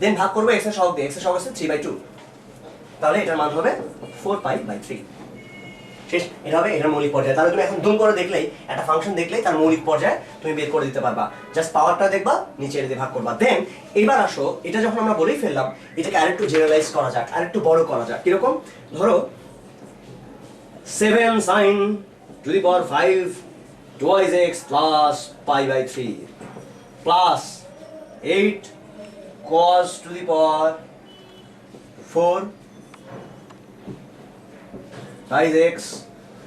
দেন ভাগ করবো x এর সহগ দিয়ে, x এর সহগ আছে 3/2, তাহলে এটার মান হবে 4π/3। শেষ। এটা হবে এটার মৌলিক পর্যায়। তাহলে তুমি এখন দুম করে দেখলেই একটা ফাংশন দেখলেই তার মৌলিক পর্যায় তুমি বের করে দিতে পারবা। জাস্ট পাওয়ারটা দেখবা, নিচে এটা দিয়ে ভাগ করবা। দেন এবার আসো, এটা যখন আমরা বলেই ফেললাম, এটাকে আরেকটু জেনারেলাইজ করা যাক, আরেকটু বড় করা যাক। কিরকম? ধরো 7 sin to the power 5 twice x plus π/3 plus 8 cos to the power 4 twice x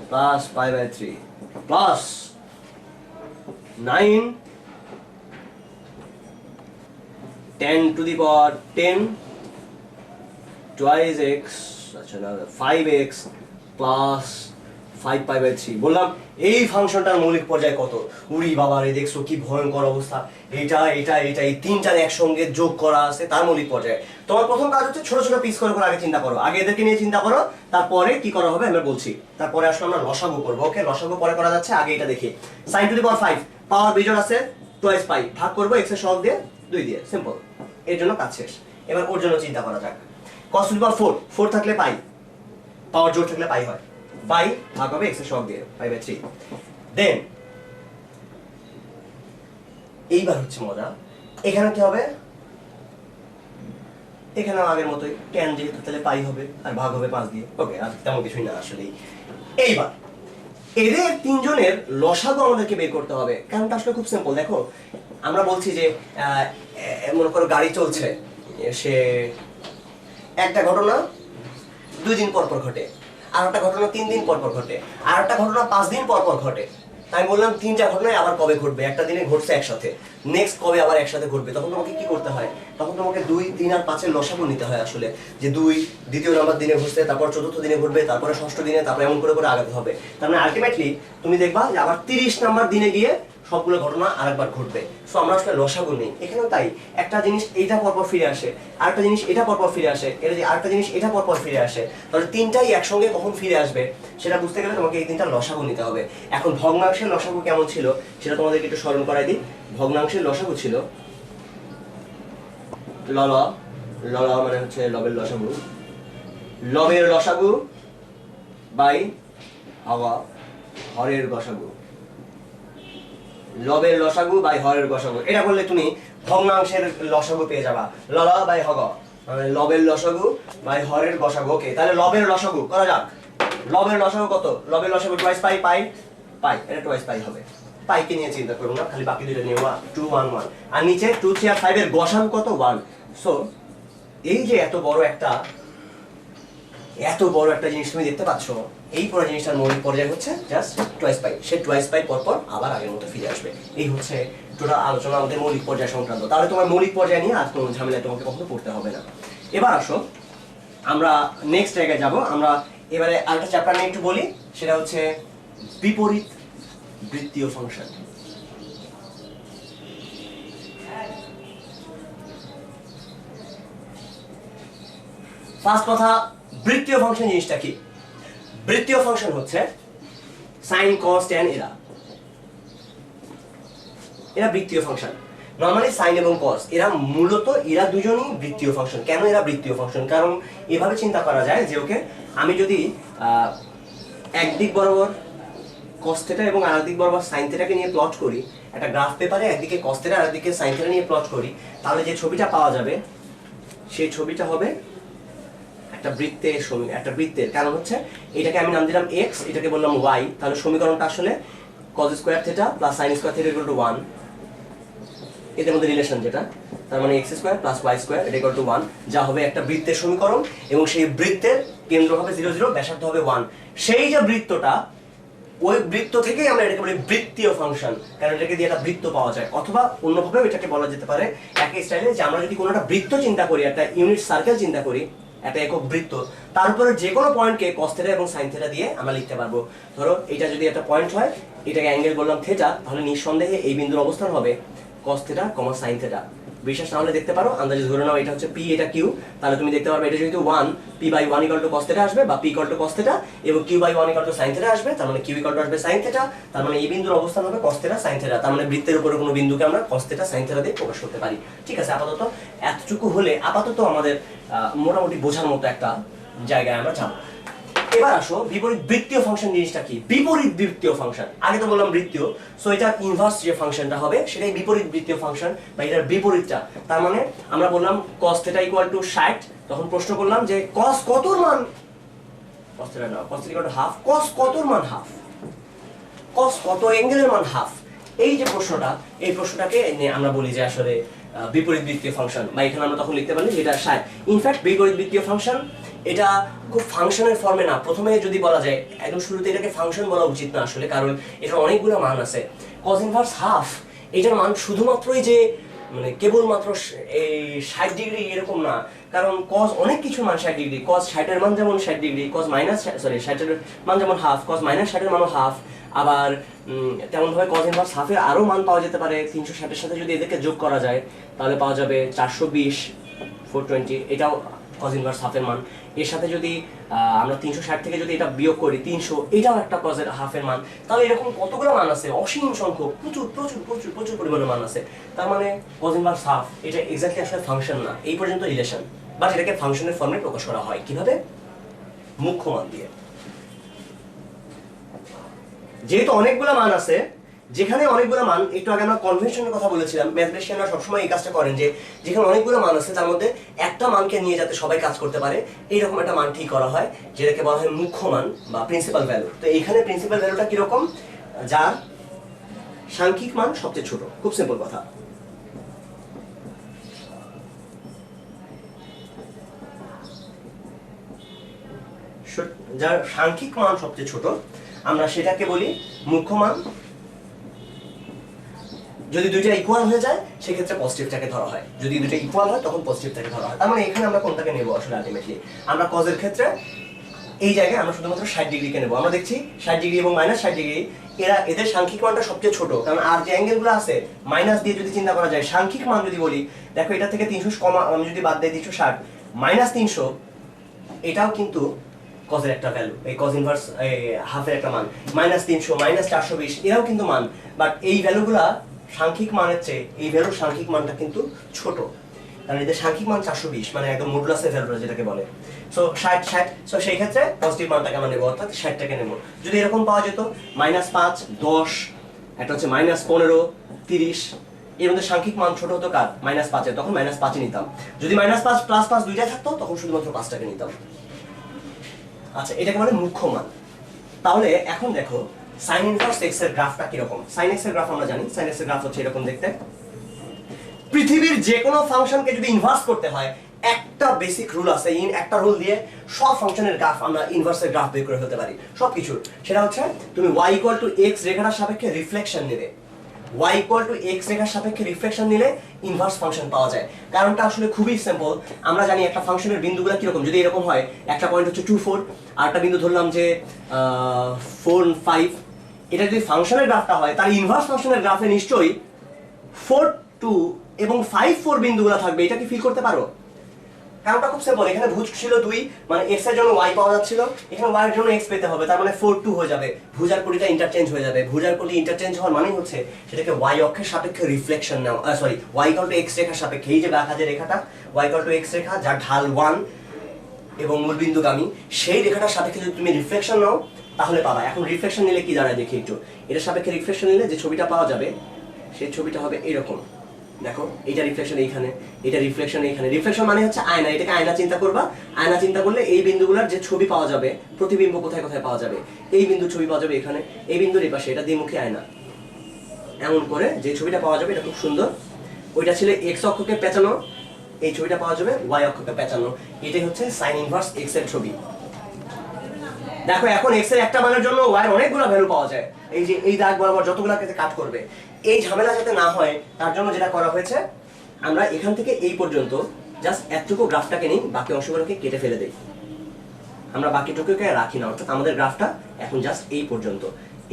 plus π/3 plus 9 10 to the power 10 twice x, আচ্ছা না 5x plus 5π/3। বললাম এই ফাংশনটার মৌলিক পর্যায় কত? উড়ি বাবা রে, দেখছো কি ভয়ঙ্কর অবস্থা। এটা এটা এটা এই তিনটার একসঙ্গে যোগ করা আছে তার মৌলিক পর্যায়। তোমার প্রথম কাজ হচ্ছে ছোট ছোট পিস করে করে আগে চিন্তা করো, আগে এদেরকে নিয়ে চিন্তা করো, তারপরে কি করা হবে আমরা বলছি। তারপরে আসলে আমরা লসাগু করবো। ওকে, লসাগু পরে করা যাচ্ছে, আগে এটা দেখি। sin to the power 5 পাওয়ার বিজোড় আছে টুয়াইস পাই, ভাগ করবো x এর সহগ দিয়ে 2 দিয়ে, সিম্পল। এর জন্য কাজ শেষ। এবার ওর জন্য চিন্তা করা যাক। cos to the power 4 4 থাকলে পাই, পাওয়ার জোড় থাকলে পাই হয়, পাই ভাগ হবে x এর সহগ দিয়ে π/3। দেন এইবার হচ্ছে মজা, এখানে কি হবে? এখানে আগের মতোই tan যেহেতু তাহলে পাই হবে আর ভাগ হবে 5 দিয়ে। ওকে, আর তেমন কিছুই না আসলে। এইবার এদের তিনজনের লসাগু আমাদেরকে বের করতে হবে। কারণটা আসলে খুব সিম্পল। দেখো আমরা বলছি যে মনে করো গাড়ি চলছে, সে একটা ঘটনা 2 দিন পর পর ঘটে, আর একটা ঘটনা 3 দিন পর পর ঘটে, আর একটা ঘটনা 5 দিন পর পর ঘটে। তাই বললাম 3টা ঘটনায় আবার কবে ঘটবে? একটা দিনে ঘটছে একসাথে, নেক্সট কবে আবার একসাথে ঘটবে? তখন তোমাকে কি করতে হয়? তখন তোমাকে 2, 3 আর 5 এর লসাগু নিতে হয় আসলে। যে 2 দ্বিতীয় নাম্বার দিনে ঘটছে, তারপর চতুর্থ দিনে ঘটবে, তারপরে ষষ্ঠ দিনে, তারপর এমন করে করে আগাতে হবে। তার মানে আলটিমেটলি তুমি দেখবা যে আবার 30 নাম্বার দিনে গিয়ে সবগুলো ঘটনা আরেকবার ঘটবে। সো আমরা আসলে লসাগু নেই এখানেও তাই। একটা জিনিস এইটা পরপর ফিরে আসে, আরেকটা জিনিস এটা পরপর ফিরে আসে, এটা যে আরেকটা জিনিস এটা পরপর ফিরে আসে, তাহলে তিনটাই একসঙ্গে কখন ফিরে আসবে সেটা বুঝতে গেলে তোমাকে এই তিনটা লসাগু নিতে হবে। এখন ভগ্নাংশের লসাগু কেমন ছিল সেটা তোমাদেরকে একটু স্মরণ করাই দিই। ভগ্নাংশের লসাগু ছিল লল, লল মানে হচ্ছে লবের লসাগু, লবের লসাগু বাই হাওয়া হরের গসাগু, লবের লসাগু বাই হরের গসাগু। এটা করলে তুমি ভগ্নাংশের লসাগু পেয়ে যাবা, লল বাই হগ মানে লবের লসাগু বাই হরের গসাগু। ওকে, তাহলে লবের লসাগু করা যাক। লবের লসাগু কত? লবের লসাগু টুয়াইস পাই, পাই পাই, এটা টুয়াইস পাই হবে। পাইকে নিয়ে চিন্তা করবো না, খালি বাকি দুটো নিয়ে 2 1 1, আর নিচে 2 3 আর 5 এর গসাগু কত? 1। সো এই যে এত বড় একটা জিনিস তুমি দেখতে পাচ্ছ, এই পুরো জিনিসটার মৌলিক পর্যায় হচ্ছে জাস্ট টুয়াইস পাই। সে টুয়াইস পাই পরপর আবার আগের মতো ফিরে আসবে। এই হচ্ছে টোটাল আলোচনা আমাদের মৌলিক পর্যায় সংক্রান্ত। তাহলে তোমার মৌলিক পর্যায় নিয়ে আর কোনো ঝামেলায় তোমাকে কখনো পড়তে হবে না। এবার আসো আমরা নেক্সট জায়গায় যাব। আমরা এবারে আরেকটা চ্যাপ্টার নিয়ে একটু বলি, সেটা হচ্ছে বিপরীত বৃত্তীয় ফাংশন। ফার্স্ট কথা, বৃত্তীয় ফাংশন জিনিসটা কি? বৃত্তীয় ফাংশন হচ্ছে সাইন কস ট্যান, এরা বৃত্তীয় ফাংশন। নরমালি সাইন এবং কস মূলত এরা দুজনই বৃত্তীয় ফাংশন। কেন এরা বৃত্তীয় ফাংশন? কারণ এভাবে চিন্তা করা যায় যে ওকে, আমি যদি একদিক বরাবর কস থিটা এবং আরেকদিক বরাবর সাইন থিটাকে নিয়ে প্লট করি, একটা গ্রাফ পেপারে একদিকে কস থিটা আর একদিকে সাইন থিটা নিয়ে প্লট করি, তাহলে যে ছবিটা পাওয়া যাবে সেই ছবিটা হবে একটা বৃত্তের। কারণ হচ্ছে এটাকে আমি নাম দিলাম x, এটাকে বললাম y, তাহলে সমীকরণটা আসলে cos square theta plus sin square theta equal two 1, এদের মধ্যে রিলেশন যেটা, তার মানে x square plus y square এটা ইকুয়াল টু 1, যা হবে একটা বৃত্তের সমীকরণ। এবং সেই বৃত্তের কেন্দ্র হবে 0 0, ব্যাসার্ধ হবে 1। সেই যে বৃত্তটা, ওই বৃত্ত থেকেই আমরা এটাকে বলি বৃত্তীয় ফাংশন, কারণ এটাকে দিয়ে একটা বৃত্ত পাওয়া যায়। অথবা অন্যভাবেও এটাকে বলা যেতে পারে একই স্টাইলে, যে আমরা যদি কোনো একটা বৃত্ত চিন্তা করি, একটা ইউনিট সার্কেল চিন্তা করি, একটা একক বৃত্ত, তার উপরে যে কোনো পয়েন্টকে cos থিটা এবং sin থিটা দিয়ে আমরা লিখতে পারবো। ধরো এটা যদি একটা পয়েন্ট হয়, এটাকে অ্যাঙ্গেল বললাম থিটা, তাহলে নিঃসন্দেহে এই বিন্দুর অবস্থান হবে cos থিটা, sin থিটা। বিশ্বাস না হলে দেখতে পারো, আন্দাজে ধরে নাও এটা হচ্ছে পি, এটা কিউ, তাহলে তুমি দেখতে পারবে এটা যেহেতু 1, P by 1 equal to cos theta আসবে, বা P equal to cos theta, এবং Q by 1 equal to sin theta আসবে, তার মানে কিউ ইকুয়াল টু আসবে sin থিটা, তার মানে এই বিন্দুর অবস্থান হবে cos থিটা sin থিটা, তার মানে বৃত্তের উপরে কোনো বিন্দুকে আমরা cos থিটা sin থিটা দিয়ে প্রকাশ করতে পারি। ঠিক আছে, আপাতত এতটুকু হলে আপাতত আমাদের মোটামুটি বোঝার মতো একটা জায়গায় আমরা যাবো। এবার আসো বিপরীত বৃত্তীয় ফাংশন জিনিসটা কি। বিপরীত বৃত্তীয় ফাংশন, আগে তো বললাম বৃত্তীয়, সো এটা ইনভার্স যে ফাংশনটা হবে সেটাই বিপরীত বৃত্তীয় ফাংশন, বা এটার বিপরীতটা। তার মানে আমরা বললাম cos থিটা ইকুয়াল টু 60, তখন প্রশ্ন করলাম যে cos কতর মান, cos থিটা না, cos theta equal to half, cos কতর মান হাফ, cos কত অ্যাঙ্গেলের মান হাফ। এই যে প্রশ্নটা, এই প্রশ্নটাকে আমরা বলি যে আসলে বিপরীত বৃত্তীয় ফাংশন, বা এখানে আমরা তখন লিখতে পারি যে এটা 60। ইনফ্যাক্ট বিপরীত বৃত্তীয় ফাংশন এটা খুব ফাংশনের ফর্মে না, প্রথমে যদি বলা যায় একদম শুরুতে এটাকে ফাংশন বলা উচিত না আসলে, কারণ এটার অনেকগুলো মান আছে। cos ইনভার্স হাফ এটার মান শুধুমাত্রই যে মানে কেবলমাত্র এই 60 ডিগ্রি এরকম না, কারণ cos অনেক কিছু মান 60 ডিগ্রি, cos 60 এর মান যেমন 60 ডিগ্রি, cos মাইনাস 60 এর মান যেমন হাফ, cos মাইনাস 60 এর মানও হাফ। আবার তেমন ভাবে cos ইনভার্স হাফের আরো মান পাওয়া যেতে পারে, 360 এর সাথে যদি এদেরকে যোগ করা যায় তাহলে পাওয়া যাবে 420, 420, এটাও cos ইনভার্স হাফের মান। এর সাথে যদি আমরা 360 থেকে যদি এটা বিয়োগ করি 300, এটাও একটা cos এর হাফের মান। তাহলে এরকম কতগুলো মান আছে, অসীম সংখ্যক, প্রচুর প্রচুর প্রচুর প্রচুর পরিমাণে মান আছে। তার মানে cos ইনভার্স হাফ এটা এক্স্যাক্টলি আসলে ফাংশন না, এই পর্যন্ত রিলেশন, বাট এটাকে ফাংশনের ফর্মে প্রকাশ করা হয় কিভাবে, মুখ্য মান দিয়ে। যেহেতু অনেকগুলো মান আছে, যেখানে অনেকগুলো মান, একটু আগে আমরা কনভেনশনের কথা বলেছিলাম, ম্যাথমেটিশিয়ানরা সবসময় এই কাজটা করেন যে যেখানে অনেকগুলো মান আছে তার মধ্যে একটা মানকে নিয়ে যাতে সবাই কাজ করতে পারে এইরকম একটা মান ঠিক করা হয়, যেটাকে বলা হয় মুখ্য মান বা প্রিন্সিপাল ভ্যালু। তো এইখানে প্রিন্সিপাল ভ্যালুটা কিরকম, যার সাংখ্যিক মান সবচেয়ে ছোট, খুব সিম্পল কথা। যার সাংখ্যিক মান সবচেয়ে ছোট আমরা সেটাকে বলি মুখ্য মান। যদি দুইটা ইকুয়াল হয়ে যায় সেক্ষেত্রে পজিটিভটাকে ধরা হয়, যদি দুইটা ইকুয়াল হয় তখন পজিটিভটাকে ধরা হয়। তার মানে এখানে আমরা কোনটাকে নেব আসলে আলটিমেটলি, আমরা কজের ক্ষেত্রে এই জায়গায় আমরা শুধুমাত্র 60 ডিগ্রিকে নেব। আমরা দেখছি 60 ডিগ্রি এবং মাইনাস 60 ডিগ্রি এদের সাংখ্যিক মানটা সবচেয়ে ছোট, কারণ আর যে অ্যাঙ্গেলগুলো আছে মাইনাস দিয়ে যদি চিন্তা করা যায়, সাংখ্যিক মান যদি বলি, দেখো এটা থেকে 300 কমা আমি যদি বাদ দেই 360 মাইনাস 300, এটাও কিন্তু কজের একটা ভ্যালু, এই কজ ইনভার্স হাফের একটা মান, মাইনাস 300 মাইনাস 420 এরাও কিন্তু মান, বাট এই ভ্যালুগুলা সাংখ্যিক মানের চেয়ে এই ভ্যালুর সাংখ্যিক মানটা কিন্তু ছোট, কারণ এদের সাংখ্যিক মান 420, মানে একদম মডুলাসের ভ্যালুটা যেটাকে বলে। সো 60, সো সেই ক্ষেত্রে পজিটিভ মানটাকে আমরা নেব, অর্থাৎ 60টাকে নেব। যদি এরকম পাওয়া যেত -5, 10, একটা হচ্ছে -15, 30, এর মধ্যে সাংখ্যিক মান ছোট হতো কার, -5 এর, তখন -5 নিতাম। যদি -5 +5 দুইটাই থাকতো তখন শুধুমাত্র 5টাকে নিতাম। আচ্ছা, এটাকে বলে মুখ্য মান। তাহলে এখন দেখো sin ইনভার্স x এর গ্রাফটা কি রকম। sin x এর গ্রাফ আমরা জানি, sin x এর গ্রাফ হচ্ছে এরকম দেখতে। পৃথিবীর যে কোনো ফাংশনকে যদি ইনভার্স করতে হয় একটা বেসিক রুল আছে, একটা রুল দিয়ে সব ফাংশনের গ্রাফ আমরা ইনভার্সের গ্রাফ বের করে ফেলতে পারি সবকিছুর। সেটা হচ্ছে তুমি y = x রেখাটার সাপেক্ষে রিফ্লেকশন নেবে, y = x রেখার সাপেক্ষে রিফ্লেকশন নিলে ইনভার্স ফাংশন পাওয়া যায়। কারণটা আসলে খুবই সিম্পল, আমরা জানি একটা ফাংশনের বিন্দুগুলো কিরকম, যদি এরকম হয় একটা পয়েন্ট হচ্ছে 2, 4, আর একটা বিন্দু ধরলাম যে 4, 5, এটা যদি ফাংশনের গ্রাফটা হয় তাহলে ইনভার্স ফাংশনের গ্রাফে নিশ্চয়ই 4, 2 এবং 5, 4 বিন্দুগুলো থাকবে। এটা কি ফিল করতে পারো? কারণটা খুব সিম্পল, এখানে ভুজ ছিল 2, মানে x এর জন্য y পাওয়া যাচ্ছিল, এখানে y এর জন্য x পেতে হবে, তার মানে 4, 2 হয়ে যাবে, ভুজার কোটিটা ইন্টারচেঞ্জ হয়ে যাবে। ভুজার কোটি ইন্টারচেঞ্জ হওয়ার মানে হচ্ছে সেটাকে y অক্ষের সাপেক্ষে রিফ্লেকশন নাও, সরি y = x রেখার সাপেক্ষে, এই যে বাঁকা যে রেখাটা y = x রেখা যার ঢাল 1 এবং মূলবিন্দুগামী, সেই রেখাটার সাপেক্ষে যদি তুমি রিফ্লেকশন নাও তাহলে পাবা। এখন রিফ্লেকশন নিলে কি দাঁড়ায় দেখি একটু, এটার সাপেক্ষে রিফ্লেকশন নিলে যে ছবিটা পাওয়া যাবে সেই ছবিটা হবে এরকম। দেখো এটা রিফ্লেকশন এইখানে, এটা রিফ্লেকশন এইখানে। রিফ্লেকশন মানে হচ্ছে আয়না, এটাকে আয়না চিন্তা করবা। আয়না চিন্তা করলে এই বিন্দুগুলোর যে ছবি পাওয়া যাবে, প্রতিবিম্ব কোথায় কোথায় পাওয়া যাবে, এই বিন্দুর ছবি পাওয়া যাবে এখানে, এই বিন্দুর এই পাশে, এটা দ্বিমুখী আয়না। এমন করে যে ছবিটা পাওয়া যাবে এটা খুব সুন্দর, ওইটা ছিল x অক্ষকে পেঁচানো, এই ছবিটা পাওয়া যাবে y অক্ষকে পেঁচানো। এটাই হচ্ছে sin ইনভার্স x এর ছবি। দেখো এখন x এর একটা মানের জন্য y এর অনেকগুলো ভ্যালু পাওয়া যায়, এই যে এই দাগ বরাবর যতগুলো কাট করবে, এই ঝামেলা যাতে না হয় তার জন্য যেটা করা হয়েছে, আমরা এখান থেকে এই পর্যন্ত জাস্ট এতটুকু গ্রাফটাকে নিই, বাকি অংশগুলোকে কেটে ফেলে দেই। আমরা বাকিটুকুকে রাখি না, অর্থাৎ আমাদের গ্রাফটা এখন জাস্ট এই পর্যন্ত।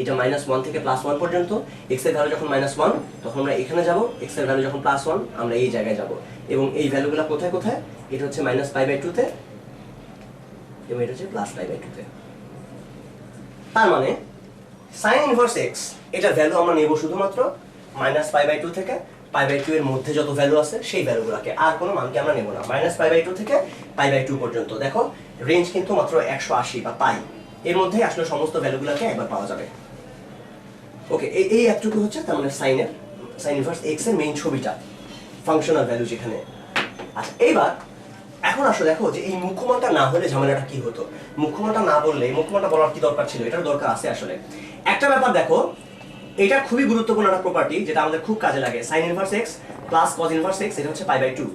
এটা -1 থেকে +1 পর্যন্ত, x এর ভ্যালু যখন -1 তখন আমরা এখানে যাব, x এর ভ্যালু যখন +1 আমরা এই জায়গায় যাব, এবং এই ভ্যালুগুলো কোথায় কোথায়, এটা হচ্ছে -π/2 তে এবং এটা হচ্ছে +π/2 তে। তার মানে sin ইনভার্স x এটার ভ্যালু আমরা নেব শুধুমাত্র -π/2 থেকে π/2 এর মধ্যে যত ভ্যালু আছে সেই ভ্যালুগুলোকে, আর কোনো মানকে আমরা নেব না। -π/2 থেকে π/2 পর্যন্ত দেখো রেঞ্জ কিন্তু মাত্র 180 বা পাই, এর মধ্যে আসলে সমস্ত ভ্যালুগুলোকে একবার পাওয়া যাবে। ওকে, এই এতটুকু হচ্ছে তার মানে sin ইনভার্স x এর মেইন ছবিটা, ফাংশনাল ভ্যালু যেখানে। আচ্ছা এইবার এখন আসলে দেখো যে এই মুখ্যমানটা না হলে ঝামেলাটা কি হতো। মুখ্যমানটা না বললে, মুখ্যমানটা বলার কি দরকার ছিল, এটার দরকার আছে আসলে। একটা ব্যাপার দেখো, এটা খুবই গুরুত্বপূর্ণ একটা প্রপার্টি যেটা আমাদের খুব কাজে লাগে। sin inverse x plus cos inverse x এটা হচ্ছে π/2।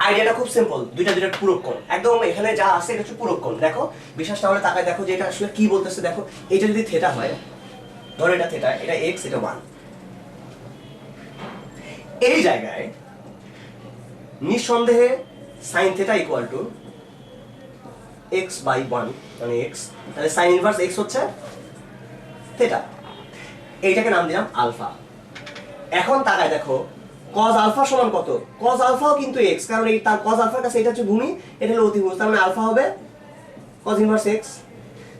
আইডিয়াটা খুব সিম্পল, দুইটা পূরক কোণ, একদম এখানে যা আছে এটা হচ্ছে পূরক কোণ। দেখো বিশ্বাস না হলে তাকায় দেখো যে এটা আসলে কি বলতেছে। দেখো এটা যদি থিটা হয়, ধরো এটা থিটা, এটা x, এটা 1, এই জায়গায় নিঃসন্দেহে sin θ ইকুয়াল টু x/1 মানে x, তাহলে sin ইনভার্স x হচ্ছে থিটা, এইটাকে নাম দিলাম আলফা। এখন তাকায় দেখো cos আলফা সমান কত, cos আলফাও কিন্তু x, কারণ এই তার cos আলফার কাছে এটা হচ্ছে ভূমি, এটা হলো অতিভুজ, তার মানে আলফা হবে cos ইনভার্স x।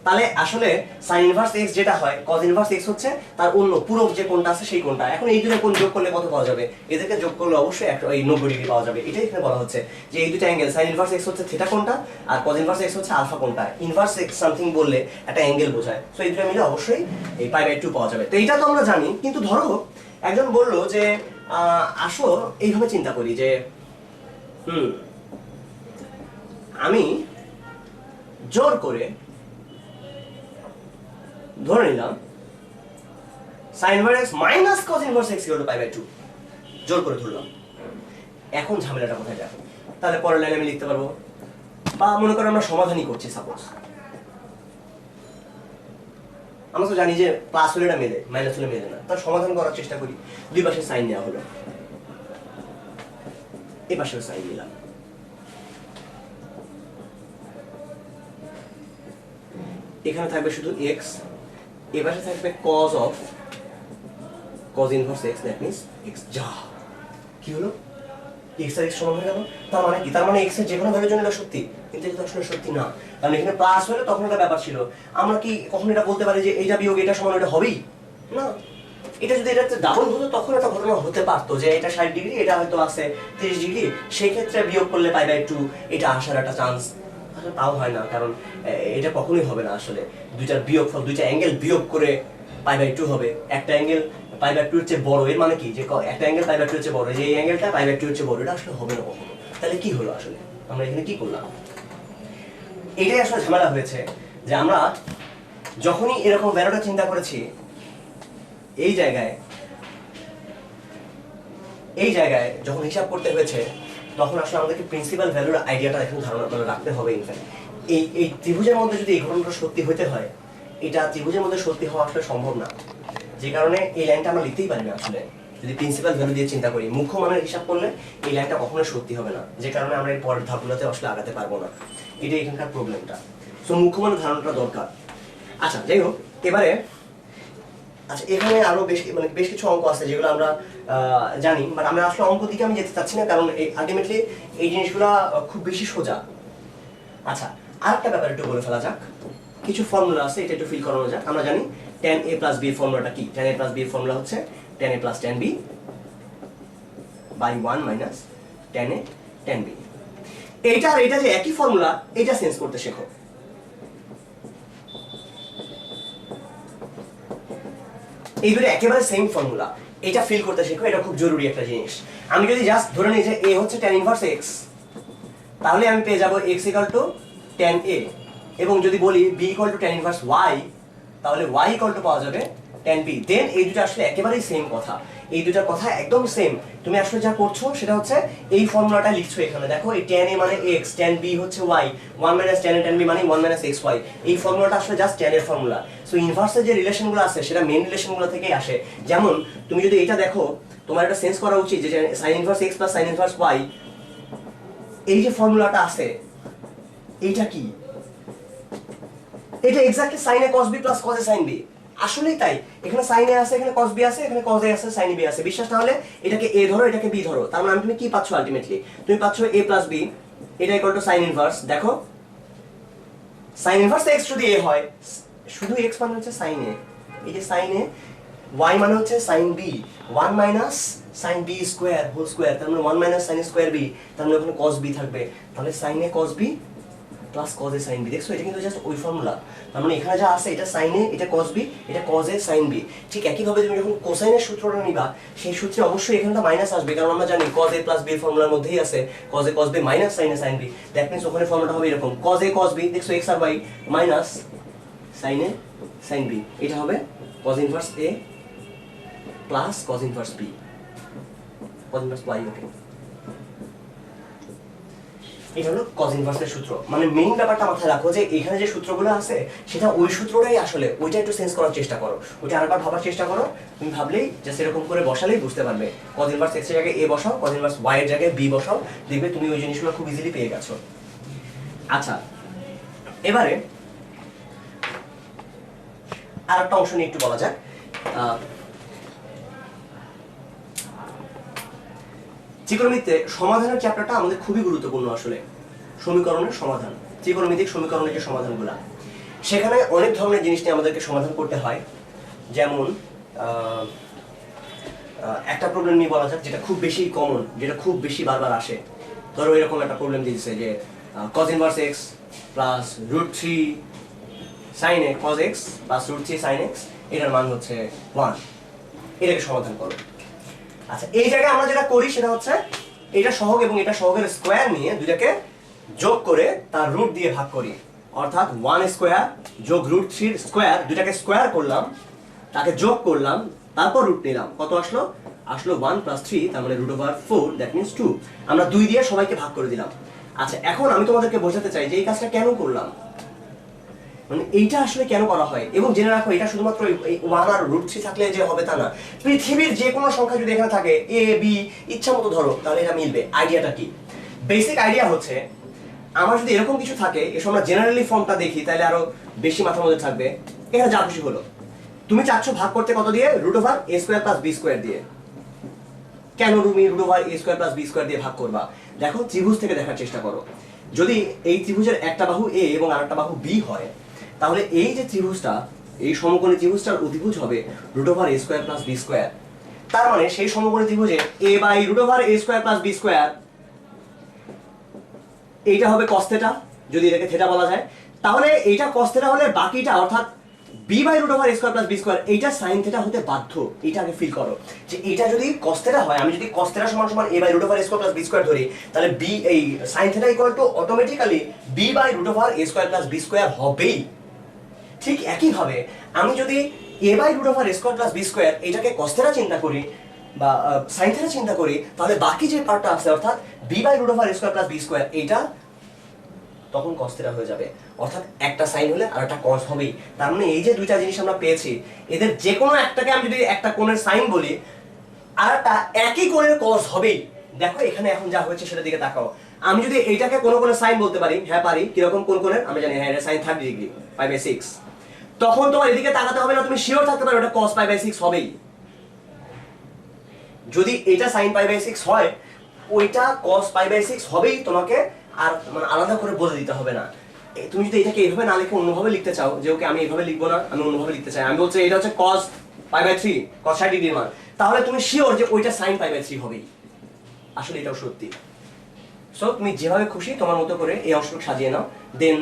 তাহলে আসলে sin ইনভার্স x যেটা হয়, cos ইনভার্স x হচ্ছে তার অন্য পূরক যে কোণটা আছে সেই কোণটা। এখন এই দুটো কোণ যোগ করলে কত পাওয়া যাবে, এদেরকে যোগ করলে অবশ্যই এই 90 ডিগ্রি পাওয়া যাবে। এটাই এখানে বলা হচ্ছে যে এই দুটো অ্যাঙ্গেল, sin ইনভার্স x হচ্ছে থিটা কোণটা আর cos ইনভার্স x হচ্ছে আলফা কোণটা। ইনভার্স x সামথিং বললে একটা অ্যাঙ্গেল বোঝায়, সো এই দুটো মিলে অবশ্যই এই π/2 পাওয়া যাবে। তো এটা তো আমরা জানি, কিন্তু ধরো একজন বলল যে আসো এইভাবে চিন্তা করি যে আমি জোর করে ধরে নিলাম sin inverse x minus cos inverse x equal to π/2, জোর করে ধরলাম। এখন ঝামেলাটা কোথায় যাবে, তাহলে পরের লাইনে আমি লিখতে পারবো, বা মনে করো আমরা সমাধানই করছি, সাপোজ আমরা তো জানি যে প্লাস হলে এটা মেলে, মাইনাস হলে মেলে না, তার সমাধান করার চেষ্টা করি। দুই পাশে সাইন নেওয়া হলো, এই পাশেও সাইন নিলাম, এখানে থাকবে শুধু x, এই পাশে থাকবে cos inverse x, that means x যা কি হলো, x আর x সমান হয়ে গেল। তার মানে কি, তার মানে x এর যে কোনো ভ্যালুর জন্য এটা সত্যি, কিন্তু এটা আসলে সত্যি না, কারণ এখানে প্লাস হলে তখন একটা ব্যাপার ছিল। আমরা কি কখনো এটা বলতে পারি যে এটা বিয়োগ এটা সমান এটা হবেই না। এটা যদি এটা ডাবল হতো তখন একটা ঘটনা হতে পারতো যে এটা 60 ডিগ্রি, এটা হয়তো আছে 30 ডিগ্রি, সেই ক্ষেত্রে বিয়োগ করলে π/2 এটা আসার একটা চান্স, আসলে তাও হয় না, কারণ এটা কখনোই হবে না। আসলে দুইটার বিয়োগফল, দুইটা অ্যাঙ্গেল বিয়োগ করে π/2 হবে। একটা অ্যাঙ্গেল π/2 এর চেয়ে বড়, এর মানে কি যে একটা অ্যাঙ্গেল π/2 এর চেয়ে বড়, যে এই অ্যাঙ্গেলটা π/2 এর চেয়ে বড়, এটা আসলে হবে না কখনো। তাহলে কি হলো আসলে, আমরা এখানে কি করলাম? এটাই আসলে ঝামেলা হয়েছে যে আমরা যখনই এরকম ভ্যালুটা চিন্তা করেছি, এই জায়গায় যখন হিসাব করতে হয়েছে, তখন আসলে আমাদেরকে প্রিন্সিপাল ভ্যালুর আইডিয়াটা এখন ধারণা রাখতে হবে। ইনফ্যাক্ট এই ত্রিভুজের মধ্যে যদি এই ঘটনাটা সত্যি হতে হয়, এটা ত্রিভুজের মধ্যে সত্যি হওয়া আসলে সম্ভব না, যে কারণে এই লাইনটা আমরা লিখতেই পারি না। আসলে যদি প্রিন্সিপাল ভ্যালু দিয়ে চিন্তা করি, মুখ্য মানের হিসাব করলে এই লাইনটা কখনো সত্যি হবে না, যে কারণে আমরা এর পরের ধাপগুলোতে আসলে আগাতে পারবো না। এটাই এখানকার প্রবলেমটা। সো মুখ্য মানের ধারণাটা দরকার। আচ্ছা যাই হোক, এবারে আচ্ছা এখানে আরো বেশ কিছু অঙ্ক আছে যেগুলো আমরা জানি, বাট আমরা আসলে অঙ্ক দিকে আমি যেতে চাচ্ছি না, কারণ আলটিমেটলি এই জিনিসগুলো খুব বেশি সোজা। আচ্ছা আরেকটা ব্যাপার একটু বলে ফেলা যাক, কিছু ফর্মুলা আছে, এটা একটু ফিল করানো যাক। আমরা জানি tan a plus b এর ফর্মুলাটা কি, tan a plus b এর ফর্মুলা হচ্ছে tan a plus tan b by 1 minus tan a tan b। এইটা আর এটা যে একই ফর্মুলা, এটা চেঞ্জ করতে শেখো। এই দুটো একেবারে সেম ফর্মুলা, এটা ফিল করতে শেখো, এটা খুব জরুরি একটা জিনিস। আমি যদি জাস্ট ধরে নিই যে a হচ্ছে tan ইনভার্স x, তাহলে আমি পেয়ে যাব x equal two tan a, এবং যদি বলি b equal two tan inverse y, তাহলে y ইকুয়াল টু পাওয়া যাবে tan b। দেন এই দুটো আসলে একেবারেই সেম কথা, এই দুটার কথা একদম সেম। তুমি আসলে যা করছো সেটা হচ্ছে এই ফর্মুলাটা লিখছো এখানে। দেখো এই tan a মানে x, tan b হচ্ছে y, 1 minus tan a tan b মানে 1 minus xy। এই ফর্মুলাটা আসলে জাস্ট tan এর ফর্মুলা। সো ইনভার্সের যে রিলেশনগুলো আছে সেটা মেইন রিলেশনগুলো থেকেই আসে। যেমন তুমি যদি এটা দেখো, তোমার এটা সেন্স করা উচিত যে sin inverse x plus sin inverse y, এই যে ফর্মুলাটা আছে এইটা কি, এটা exactly sin a cos b plus cos a sin b। আসলেই তাই, এখানে সাইন এ আছে, এখানে কস বি আছে, এখানে কস এ আছে, সাইন বি আছে। বিশ্বাস না হলে এটাকে এ ধরো, এটাকে বি ধরো, তার মানে তুমি কি পাচ্ছ আলটিমেটলি? তুমি পাচ্ছ এ প্লাস বি, এটা ইকুয়াল টু সাইন ইনভার্স। দেখো সাইন ইনভার্স এক্স যদি এ হয়, শুধু এক্স মানে হচ্ছে সাইন এ, এই যে সাইন এ, ওয়াই মানে হচ্ছে sine b, 1 minus sine B square whole square, তার মানে 1 মাইনাস সাইন স্কোয়ার বি, তার মানে ওখানে কস বি থাকবে, তাহলে sine a cos b plus cos a sine b. দেখছো এটা কিন্তু জাস্ট ওই ফর্মুলা, তার মানে এখানে যা আছে এটা সাইন এ, এটা কস বি, এটা কজ এ সাইন বি। ঠিক একইভাবে তুমি যখন কোসাইনের সূত্রটা নিবা, সেই সূত্রে অবশ্যই এখানটা মাইনাস আসবে, কারণ আমরা জানি কজ এ প্লাস বি ফর্মুলার মধ্যেই আছে cos A cos B minus sine A sine B. That means ওখানে ফর্মুলাটা হবে এরকম, কজ এ কস বি, দেখছো এক্স আর Y minus sine A sine B, এটা হবে cos inverse A plus cos inverse B, cos inverse Y. Okay, এটা হলো কজ ইনভার্সের সূত্র। মানে মেইন ব্যাপারটা মাথায় রাখো যে এখানে যে সূত্রগুলো আছে সেটা ওই সূত্রটাই আসলে, ওইটা একটু সেন্স করার চেষ্টা করো, ওইটা আরেকবার ভাবার চেষ্টা করো। তুমি ভাবলেই জাস্ট এরকম করে বসালেই বুঝতে পারবে। কজ ইনভার্স এক্স এর জায়গায় এ বসাও, কজ ইনভার্স ওয়াই এর জায়গায় বি বসাও, দেখবে তুমি ওই জিনিসগুলো খুব ইজিলি পেয়ে গেছো। আচ্ছা, এবারে আরেকটা অংশ নিয়ে একটু বলা যাক। ত্রিকোণমিতিতে সমাধানের চ্যাপ্টারটা আমাদের খুবই গুরুত্বপূর্ণ আসলে। সমীকরণের সমাধান, ত্রিকোণমিতিক সমীকরণের যে সমাধানগুলো, সেখানে অনেক ধরনের জিনিস নিয়ে আমাদেরকে সমাধান করতে হয়। যেমন একটা প্রবলেম নিয়ে বলা যাক যেটা খুব বেশি কমন, যেটা খুব বেশি বারবার আসে। ধরো এরকম একটা প্রবলেম দিয়েছে যে cos inverse x plus √3 sin x, cos x plus √3 sin x, এটার মান হচ্ছে 1, এটাকে সমাধান করো। আচ্ছা, এই জায়গায় আমরা যেটা করি সেটা হচ্ছে এটা সহগ এবং এটা সহগের স্কোয়ার নিয়ে দুইটাকে যোগ করে তার রুট দিয়ে ভাগ করি, অর্থাৎ 1 স্কোয়ার যোগ √3 স্কোয়ার, দুইটাকে স্কোয়ার করলাম, তাকে যোগ করলাম, তারপর রুট নিলাম, কত আসলো? আসলো 1 + 3, তার মানে √4, দ্যাট মিন্স 2। আমরা 2 দিয়ে সবাইকে ভাগ করে দিলাম। আচ্ছা, এখন আমি তোমাদেরকে বোঝাতে চাই যে এই কাজটা কেন করলাম, মানে এইটা আসলে কেন করা হয়। এবং জেনে রাখো এটা শুধুমাত্র 1 আর √3 থাকলে যে হবে তা না, পৃথিবীর যে কোনো সংখ্যা যদি এখানে থাকে এ বি ইচ্ছা মতো ধরো, তাহলে এটা মিলবে। আইডিয়াটা কি? বেসিক আইডিয়া হচ্ছে আমার যদি এরকম কিছু থাকে, এসব আমরা জেনারেলি ফর্মটা দেখি তাহলে আরো বেশি মাথার মধ্যে থাকবে। এখানে যা খুশি হলো, তুমি চাচ্ছ ভাগ করতে কত দিয়ে? √a² + b² দিয়ে। কেন তুমি √a² + b² দিয়ে ভাগ করবা? দেখো ত্রিভুজ থেকে দেখার চেষ্টা করো। যদি এই ত্রিভুজের একটা বাহু a এবং আরেকটা বাহু b হয়, তাহলে এই যে ত্রিভুজটা, এই সমকোণী ত্রিভুজটার অতিভুজ হবে √a² + b²। তার মানে সেই সমকোণী ত্রিভুজে a/√a² + b², এইটা হবে cos θ, যদি এটাকে θ বলা যায়। তাহলে এইটা cos θ হলে বাকিটা অর্থাৎ b/√a² + b², এইটা sin θ হতে বাধ্য। এটা আগে ফিল করো যে এটা যদি cos θ হয়, আমি যদি cos θ = a/√a² + b² ধরি, তাহলে b এই sin θ অটোমেটিক্যালি b/√a² + b² হবেই। ঠিক একই ভাবে আমি যদি a/√a² + b² এটাকে cos θ চিন্তা করি বা sin θ চিন্তা করি, তাহলে বাকি যে পার্টটা আছে অর্থাৎ b/√a² + b², এটা তখন cos θ হয়ে যাবে। অর্থাৎ একটা সাইন হলে আর একটা cos হবেই। তার মানে এই যে দুইটা জিনিস আমরা পেয়েছি, এদের যে কোনো একটাকে আমি যদি একটা কোণের সাইন বলি, আর একটা একই কোণের cos হবেই। দেখো এখানে এখন যা হয়েছে সেটার দিকে তাকাও। আমি যদি এইটাকে কোনো কোণের সাইন বলতে পারি, হ্যাঁ পারি। কিরকম কোন কোণের? আমরা জানি হ্যাঁ এটা sin 30 ডিগ্রি, π/6। তখন তোমার এদিকে তাকাতে হবে না, তুমি শিওর থাকতে পারো এটা cos π/6 হবেই। যদি এটা sin π/6 হয়, ওইটা cos π/6 হবেই, তোমাকে আর মানে আলাদা করে বলে দিতে হবে না। তুমি যদি এটাকে এইভাবে না লিখে অন্যভাবে লিখতে চাও, যে ওকে আমি এইভাবে লিখবো না, আমি অন্যভাবে লিখতে চাই, আমি বলছি এটা হচ্ছে cos π/3, cos 60 ডিগ্রির মান, তাহলে তুমি শিওর যে ওইটা sin π/3 হবেই। আসলে এটাও সত্যি। সো তুমি যেভাবে খুশি তোমার মতো করে এই অংশটুকু সাজিয়ে নাও। দেন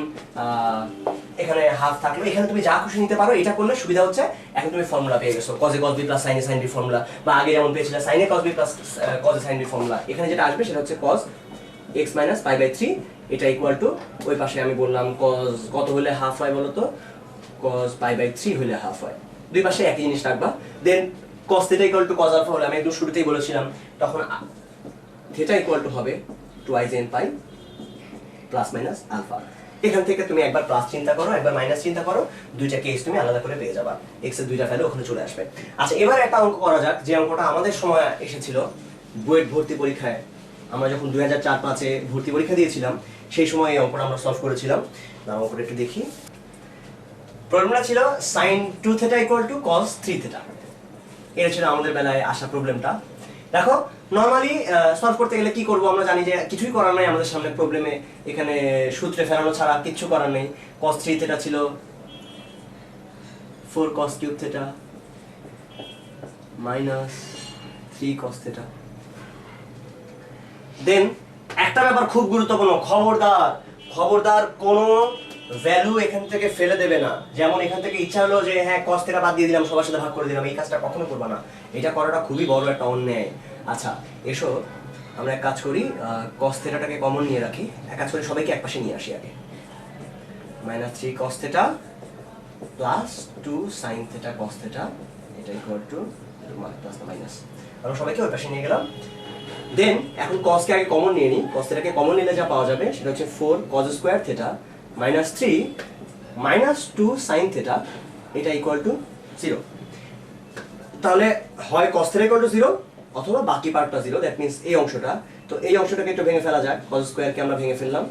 এখানে হাফ থাকলো, এখানে তুমি যা খুশি নিতে পারো। এটা করলে সুবিধা হচ্ছে এখন তুমি ফর্মুলা পেয়ে গেছো, cos a cos b + sin a sin b formula, বা আগে যেমন পেয়েছিলে sin a cos b + cos a sin b formula. এখানে যেটা আসবে সেটা হচ্ছে cos x - π/3, এটা ইকুয়াল টু ওই পাশে আমি বললাম cos কত হলে হাফ হয় বলো তো? cos π/3 হলে হাফ হয়। দুই পাশে একই জিনিস রাখবা। দেন cos θ = cos α হলে আমি একদম শুরুতেই বলেছিলাম, তখন θ = হবে 2in π ± α। এখান থেকে তুমি একবার প্লাস চিন্তা করো, একবার মাইনাস চিন্তা করো, দুইটা কেস তুমি আলাদা করে পেয়ে যাবা। x এর দুইটা ভ্যালু ওখানে চলে আসবে। আচ্ছা, এবার একটা অঙ্ক করা যাক, যে অঙ্কটা আমাদের সময় এসেছিল বুয়েট ভর্তি পরীক্ষায়। আমরা যখন 2004-05-এ ভর্তি পরীক্ষা দিয়েছিলাম, সেই সময় এই অঙ্কটা আমরা সলভ করেছিলাম। না, অঙ্কটা একটু দেখি। প্রবলেমটা ছিল sin 2 theta equal to cos 3 theta. এটা ছিল আমাদের বেলায় আসা প্রবলেমটা। দেখো নরমালি সলভ করতে গেলে কি করব, আমরা জানি যে কিছুই করার নাই আমাদের সামনে প্রবলেমে, এখানে সূত্রে ফেরানো ছাড়া কিচ্ছু করার নেই। cos 3 থিটা ছিল 4 cos cube theta minus 3 cos theta. Then একটা ব্যাপার খুব গুরুত্বপূর্ণ, খবরদার খবরদার কোনো ভ্যালু এখান থেকে ফেলে দেবে না। যেমন এখান থেকে ইচ্ছা হলো যে হ্যাঁ cos থিটা বাদ দিয়ে দিলাম, সবার সাথে ভাগ করে দিলাম, এই কাজটা কখনো করবা না, এটা করাটা খুবই বড় একটা অন্যায়। আচ্ছা এসো আমরা এক কাজ করি, cos থিটাটাকে কমন নিয়ে রাখি, এক কাজ করি সবাইকে একপাশে নিয়ে আসি আগে। Minus 3 cos theta plus 2 sin theta cos theta, এটা ইকুয়াল টু প্লাস মাইনাস, আমরা সবাইকে ওই পাশে নিয়ে গেলাম। দেন এখন cos কে আগে কমন নিয়ে নিই, cos থিটাকে কমন নিলে যা পাওয়া যাবে সেটা হচ্ছে 4 cos square theta minus 3 minus 2 sin theta, এটা ইকুয়াল টু 0। তাহলে হয় cos থিটা ইকুয়াল টু 0 অথবা বাকি পার্টটা 0, দ্যাট মিন্স এই অংশটা। তো এই অংশটাকে একটু ভেঙে ফেলা যাক, cos স্কয়ারকে আমরা ভেঙে ফেললাম,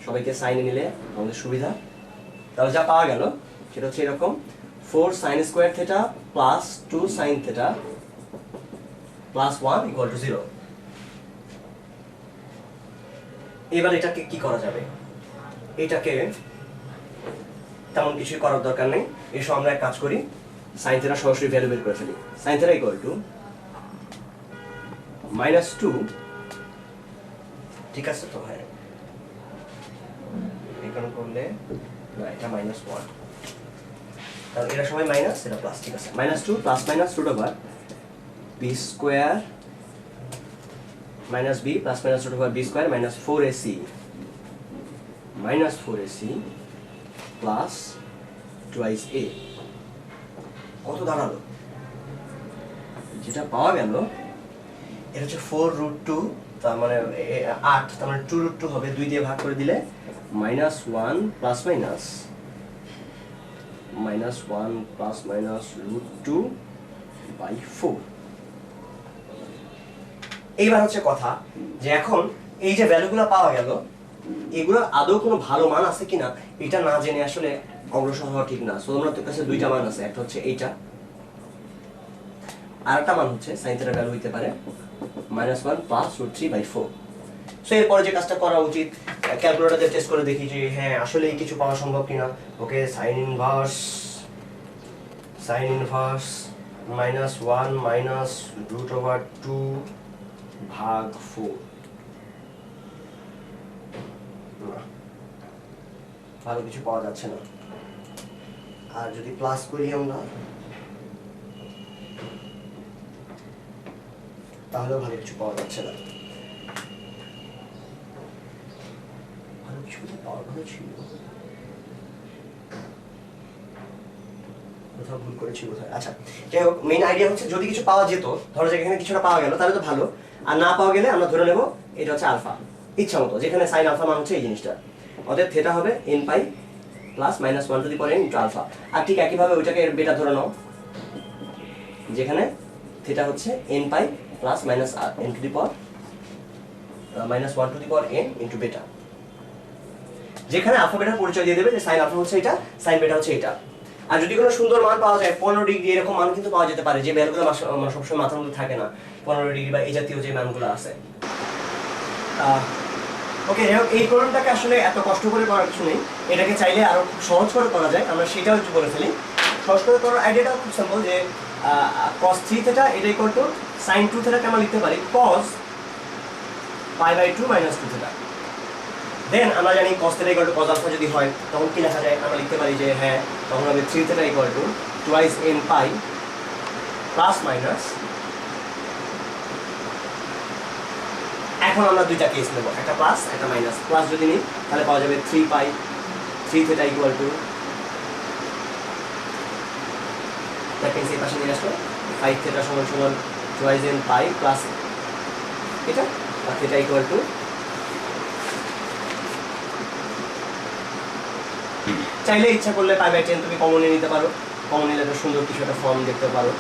সবাইকে সাইনে নিলে আমাদের সুবিধা। তাহলে যা পাওয়া গেল সেটা হচ্ছে এরকম 4 sin square theta plus 2 sin theta plus 1 equal two 0। এবার এটাকে কি করা যাবে, এটাকে তেমন কিছুই করার দরকার নেই। এসো আমরা এক কাজ করি, sin থিটা সরাসরি ভ্যালু বের করে ফেলি। sin থিটা ইকুয়াল টু -2, ঠিক আছে তো? হ্যাঁ এখানে করলে না, এটা -1, কারণ এটা সবাই মাইনাস, এটা প্লাস, ঠিক আছে। -2 plus minus root over b square minus b plus minus root over b square minus 4ac plus twice a। কত দাঁড়ালো? যেটা পাওয়া গেল এটা হচ্ছে 4√2, তার মানে 8, তার মানে 2√2 হবে, 2 দিয়ে ভাগ করে দিলে -1 প্লাস মাইনাস -1 প্লাস মাইনাস √2/4। এইবার হচ্ছে কথা যে এখন এই যে ভ্যালুগুলো পাওয়া গেল, এগুলোর আদৌ কোনো ভালো মান আছে কিনা এটা না জেনে আসলে অগ্রসর হওয়া ঠিক না। সো আমাদের কাছে দুইটা মান আছে, একটা হচ্ছে এইটা, আর একটা মান হচ্ছে sin থিটার ভ্যালু হইতে পারে -1 প্লাস √3/4। সো এরপরে যে কাজটা করা উচিত, ক্যালকুলেটর দিয়ে টেস্ট করে দেখি যে হ্যাঁ আসলেই কিছু পাওয়া সম্ভব কিনা। ওকে, sin ইনভার্স -1 মাইনাস √2 ভাগ 4, ভালো কিছু পাওয়া যাচ্ছে না। আর যদি প্লাস করি আমরা তাহলেও ভালো কিছু পাওয়া যাচ্ছে না। ভালো কিছু পাওয়ার কথা ছিল, কোথাও ভুল করেছি বোধহয়। আচ্ছা যাই হোক, মেইন আইডিয়া হচ্ছে যদি কিছু পাওয়া যেত, ধরো যে এখানে কিছুটা পাওয়া গেল তাহলে তো ভালো, আর না পাওয়া গেলে আমরা ধরে নেব এটা হচ্ছে আলফা, ইচ্ছা মতো, যেখানে সাইন আলফা মান হচ্ছে এই জিনিসটা, অতএব থিটা হবে n pi plus -1 to the power n into alpha. আর ঠিক একইভাবে ওইটাকে এর বেটা ধরে নাও, যেখানে থিটা হচ্ছে n pi plus n two the power -1 to the power n into বেটা, যেখানে আলফা বেটার পরিচয় দিয়ে দেবে যে সাইন আলফা হচ্ছে এটা, সাইন বেটা হচ্ছে এটা। আর যদি কোনো সুন্দর মান পাওয়া যায় 15 ডিগ্রি, এরকম মান কিন্তু পাওয়া যেতে পারে, যে ভ্যালুগুলো মানে সবসময় মাথার মধ্যে থাকে না, 15 ডিগ্রি বা এই জাতীয় যে মানগুলো আছে। ওকে, এই প্রবলেমটাকে আসলে এত কষ্ট করে করার কিছু নেই, এটাকে চাইলে আরো খুব সহজ করে করা যায়, আমরা সেটাও একটু করে ফেলি। সহজ করে করার আইডিয়াটা খুব সিম্পল, যে cos 3 থিটা এটা ইকুয়াল টু sin 2 থিটাকে আমরা লিখতে পারি cos π/2 - 2 থিটা। দেন আমরা জানি cos theta equal to cos alpha যদি হয় তখন কি লেখা যায়, আমরা লিখতে পারি যে হ্যাঁ তখন হবে 3 theta equal two twice n pi plus minus. এখন আমরা দুইটা কেস নেব, একটা প্লাস একটা মাইনাস। প্লাস যদি নিই তাহলে পাওয়া যাবে 3 পাই 3 থিটা ইকুয়াল টু, দেখেন এই পাশে নিয়ে আসলো 5 থিটা সমান সমান টুয়াইস n পাই প্লাস এটা, আর থিটা ইকুয়াল টু, চাইলে ইচ্ছা করলে π/10 তুমি কমন নিতে পারো, কমন নিলে একটা সুন্দর কিছু একটা ফর্ম দেখতে পারো,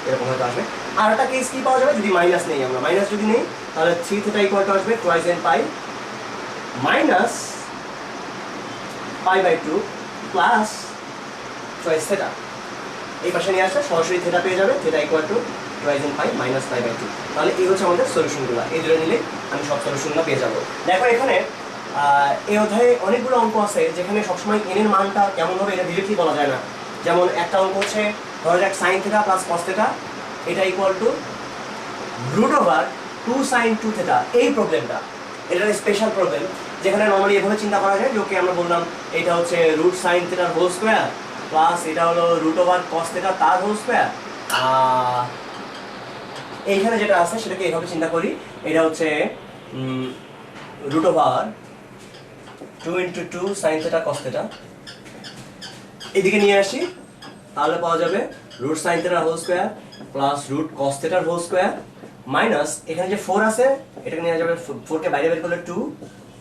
এরকম হয়তো আসবে। আর একটা কেস কি পাওয়া যাবে, যদি মাইনাস নেই, আমরা মাইনাস যদি নেই তাহলে 3 থিটা ইকুয়াল টু আসবে টুয়াইস n পাই মাইনাস π π/2 প্লাস চয়েস থেটা, এই পাশে নিয়ে আসলে সরাসরি থেটা পেয়ে যাবে, থেটা ইকুয়াল টু 2 π মাইনাস π/2। তাহলে এই হচ্ছে আমাদের সলিউশনগুলো, এই দুটো নিলে আমি সব সলিউশনগুলো পেয়ে যাবো। দেখো এখানে এই অধ্যায়ে অনেকগুলো অঙ্ক আছে যেখানে সবসময় এন এর মানটা কেমন হবে এটা ডিরেক্টলি বলা যায় না। যেমন একটা অঙ্ক হচ্ছে ধরা যাক sine theta plus cos theta, এটা ইকুয়াল টু √2 sin 2 থেটা। এই প্রবলেমটা এটা স্পেশাল প্রবলেম, যেখানে নর্মালি এভাবে চিন্তা করা যায় যে ওকে আমরা বললাম এটা হচ্ছে রুট সাইন থেটার হোল স্কোয়ার প্লাস এটা হলো √cos থেটা তার হোল স্কোয়ার। এইখানে যেটা আছে সেটাকে এইভাবে চিন্তা করি, এটা হচ্ছে √2 × 2 sin থেটা cos থেটা, এদিকে নিয়ে আসি তাহলে পাওয়া যাবে রুট সাইন থেটার হোল স্কোয়ার প্লাস √cos থেটার হোল স্কোয়ার মাইনাস এখানে যে 4 আছে এটাকে নিয়ে যাবে, 4 কে বাইরে বের করলে 2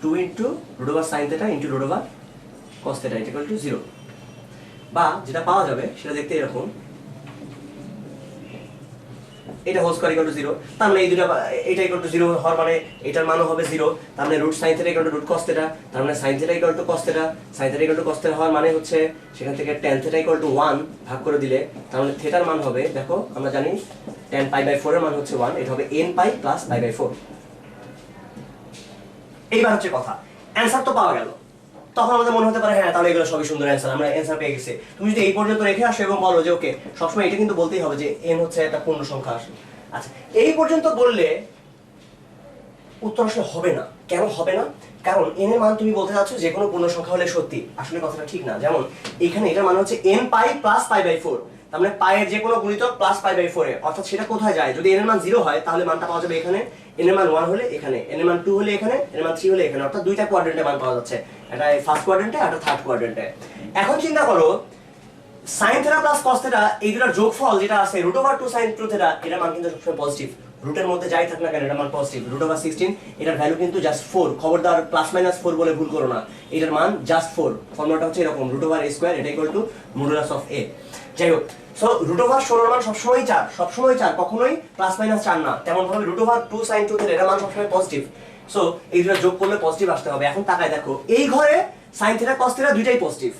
× √sin theta × √cos theta equal to 0। বা যেটা পাওয়া যাবে সেটা দেখতে এরকম, এটা হোল স্কয়ার ইকুয়াল টু 0, তার মানে এই দুটো এটা ইকুয়াল টু 0 হওয়ার মানে এটার মানও হবে 0, তার মানে √sin theta equal to √cos theta, তার মানে sin theta equal to cos theta, sin theta equal to cos theta হওয়ার মানে হচ্ছে সেখান থেকে tan থেটা ইকুয়াল টু 1 ভাগ করে দিলে তার মানে থেটার মান হবে, দেখো আমরা জানি tan π/4 এর মান হচ্ছে 1, এটা হবে nπ প্লাস π/4। এইবার হচ্ছে কথা, অ্যানসার তো পাওয়া গেল, তখন আমাদের মনে হতে পারে হ্যাঁ তাহলে এগুলো সবই সুন্দর অ্যানসার, আমরা অ্যানসার পেয়ে গেছি। তুমি যদি এই পর্যন্ত রেখে আসো এবং বলো যে ওকে সবসময় এটা কিন্তু বলতেই হবে যে n হচ্ছে একটা পূর্ণ সংখ্যা আসে, আচ্ছা এই পর্যন্ত বললে উত্তর আসলে হবে না। কেন হবে না? কারণ n এর মান তুমি বলতে চাচ্ছ যে কোনো পূর্ণ সংখ্যা হলে সত্যি, আসলে কথাটা ঠিক না। যেমন এখানে এটার মান হচ্ছে nπ প্লাস π/4, তার মানে পায়ের যে কোনো গুণিতক প্লাস π/4 এ, অর্থাৎ সেটা কোথায় যায়? যদি n এর মান 0 হয় তাহলে মানটা পাওয়া যাবে এখানে, n এর মান 1 হলে এখানে, n এর মান 2 হলে এখানে, n এর মান 3 হলে এখানে, অর্থাৎ দুইটা কোয়াড্রেন্টে মান পাওয়া যাচ্ছে, এটা ফার্স্ট কোয়াড্রেন্টে আর থার্ড কোয়াড্রেন্টে। এখন চিন্তা করো sin theta plus cos theta এই দুটোর যোগফল যেটা আছে √2 sin 2 থেটা, এটার মান কিন্তু সবসময় পজিটিভ, রুটের মধ্যে যাই থাক না কেন এটার মান পজিটিভ। √16 এটার ভ্যালু কিন্তু জাস্ট 4, খবরদার প্লাস মাইনাস 4 বলে ভুল করো না, এটার মান জাস্ট 4। ফর্মুলাটা হচ্ছে এরকম, √a² এটা equal two modulus of a। যাই হোক, সো √16 এর মান সবসময় 4, সবসময় 4, কখনোই প্লাস মাইনাস 4 না। তেমন ভাবে √2 sin 2 থেটা এটার মান সবসময় পজিটিভ, সো এই দুটো যোগ করলে পজিটিভ আসতে হবে। এখন তাকায় দেখো এই ঘরে sin থেটা cos থেটা দুইটাই পজিটিভ,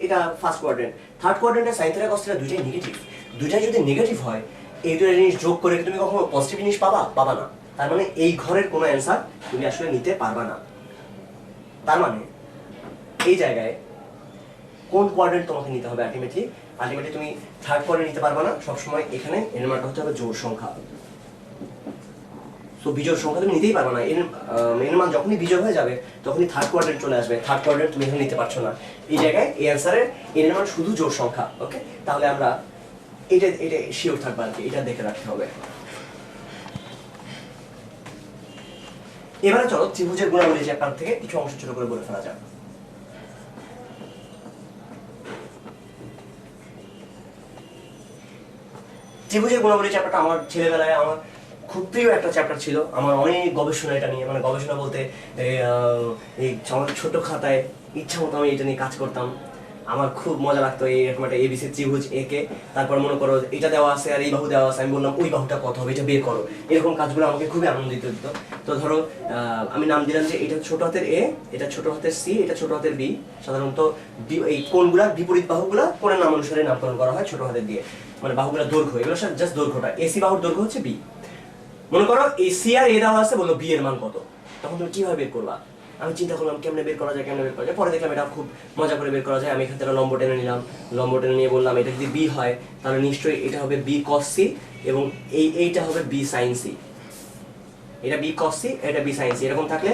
এটা ফার্স্ট কোয়াড্রেন্ট, থার্ড কোয়াড্রেন্টে sin থেটা cos থেটা দুইটাই নেগেটিভ। দুইটাই যদি নেগেটিভ হয় এই দুটো জিনিস যোগ করে তুমি কখনো পজিটিভ জিনিস পাবা না। তার মানে এই ঘরের কোনো অ্যানসার তুমি আসলে নিতে পারবা না। তার মানে এই জায়গায় কোন কোয়াড্রেন্ট তোমাকে নিতে হবে? আলটিমেটলি তুমি থার্ড কোয়াড্রেন্ট নিতে পারবা না, সবসময় এখানে এর মানটা হতে হবে জোড় সংখ্যা। সো বিজোড় সংখ্যা তুমি নিতেই পারবা না, এর মান যখনই বিজোড় হয়ে যাবে তখনই থার্ড কোয়াড্রেন্ট চলে আসবে, থার্ড কোয়াড্রেন্ট তুমি এখানে নিতে পারছো না। এই জায়গায় এই অ্যানসারের এর মান শুধু জোড় সংখ্যা। ওকে, তাহলে আমরা এটা শিওর থাকবো আর কি, এটা দেখে রাখতে হবে। এবারে চলো ত্রিভুজের গুণাবলী চ্যাপ্টার থেকে কিছু অংশ ছোট করে বলে ফেলা যাক। ত্রিভুজের গুণাবলী চ্যাপ্টারটা আমার ছেলেবেলায় আমার খুব প্রিয় একটা চ্যাপ্টার ছিল, আমার অনেক গবেষণা এটা নিয়ে, মানে গবেষণা বলতে এই আমার ছোট খাতায় ইচ্ছা মতো আমি এটা নিয়ে কাজ করতাম। আমার খুব মজা লাগতো এরকম একটা এবিসি ত্রিভুজ একে, তারপর মনে করো এটা দেওয়া আছে আর এই বাহু দেওয়া আছে, আমি বললাম ওই বাহুটা কত হবে এটা বের করো, এরকম কাজগুলো আমাকে খুবই আনন্দিত দিত। তো ধরো আমি নাম দিলাম যে এটা ছোট হাতের এ, এটা ছোট হাতের সি, এটা ছোট হাতের বি। সাধারণত এই কোণগুলার বিপরীত বাহুগুলা কোণের নাম অনুসারে নামকরণ করা হয় ছোট হাতের দিয়ে, মানে বাহুগুলার দৈর্ঘ্য, এগুলো জাস্ট দৈর্ঘ্যটা, এসি বাহুর দৈর্ঘ্য হচ্ছে বি। মনে করো এই সি আর এ দেওয়া আছে, বললো বি এর মান কত, তখন তুমি কিভাবে বের করবা? আমি চিন্তা করলাম কেমনে বের করা যায়, পরে দেখলাম এটা খুব মজা করে বের করা যায়। আমি এখান থেকে লম্ব টেনে নিলাম, লম্ব টেনে নিয়ে বললাম এটা যদি বি হয় তাহলে নিশ্চয়ই এটা হবে বি কস সি, এবং এইটা হবে বি সাইন সি, এটা বি কস সি, এটা বি সাইন সি। এরকম থাকলে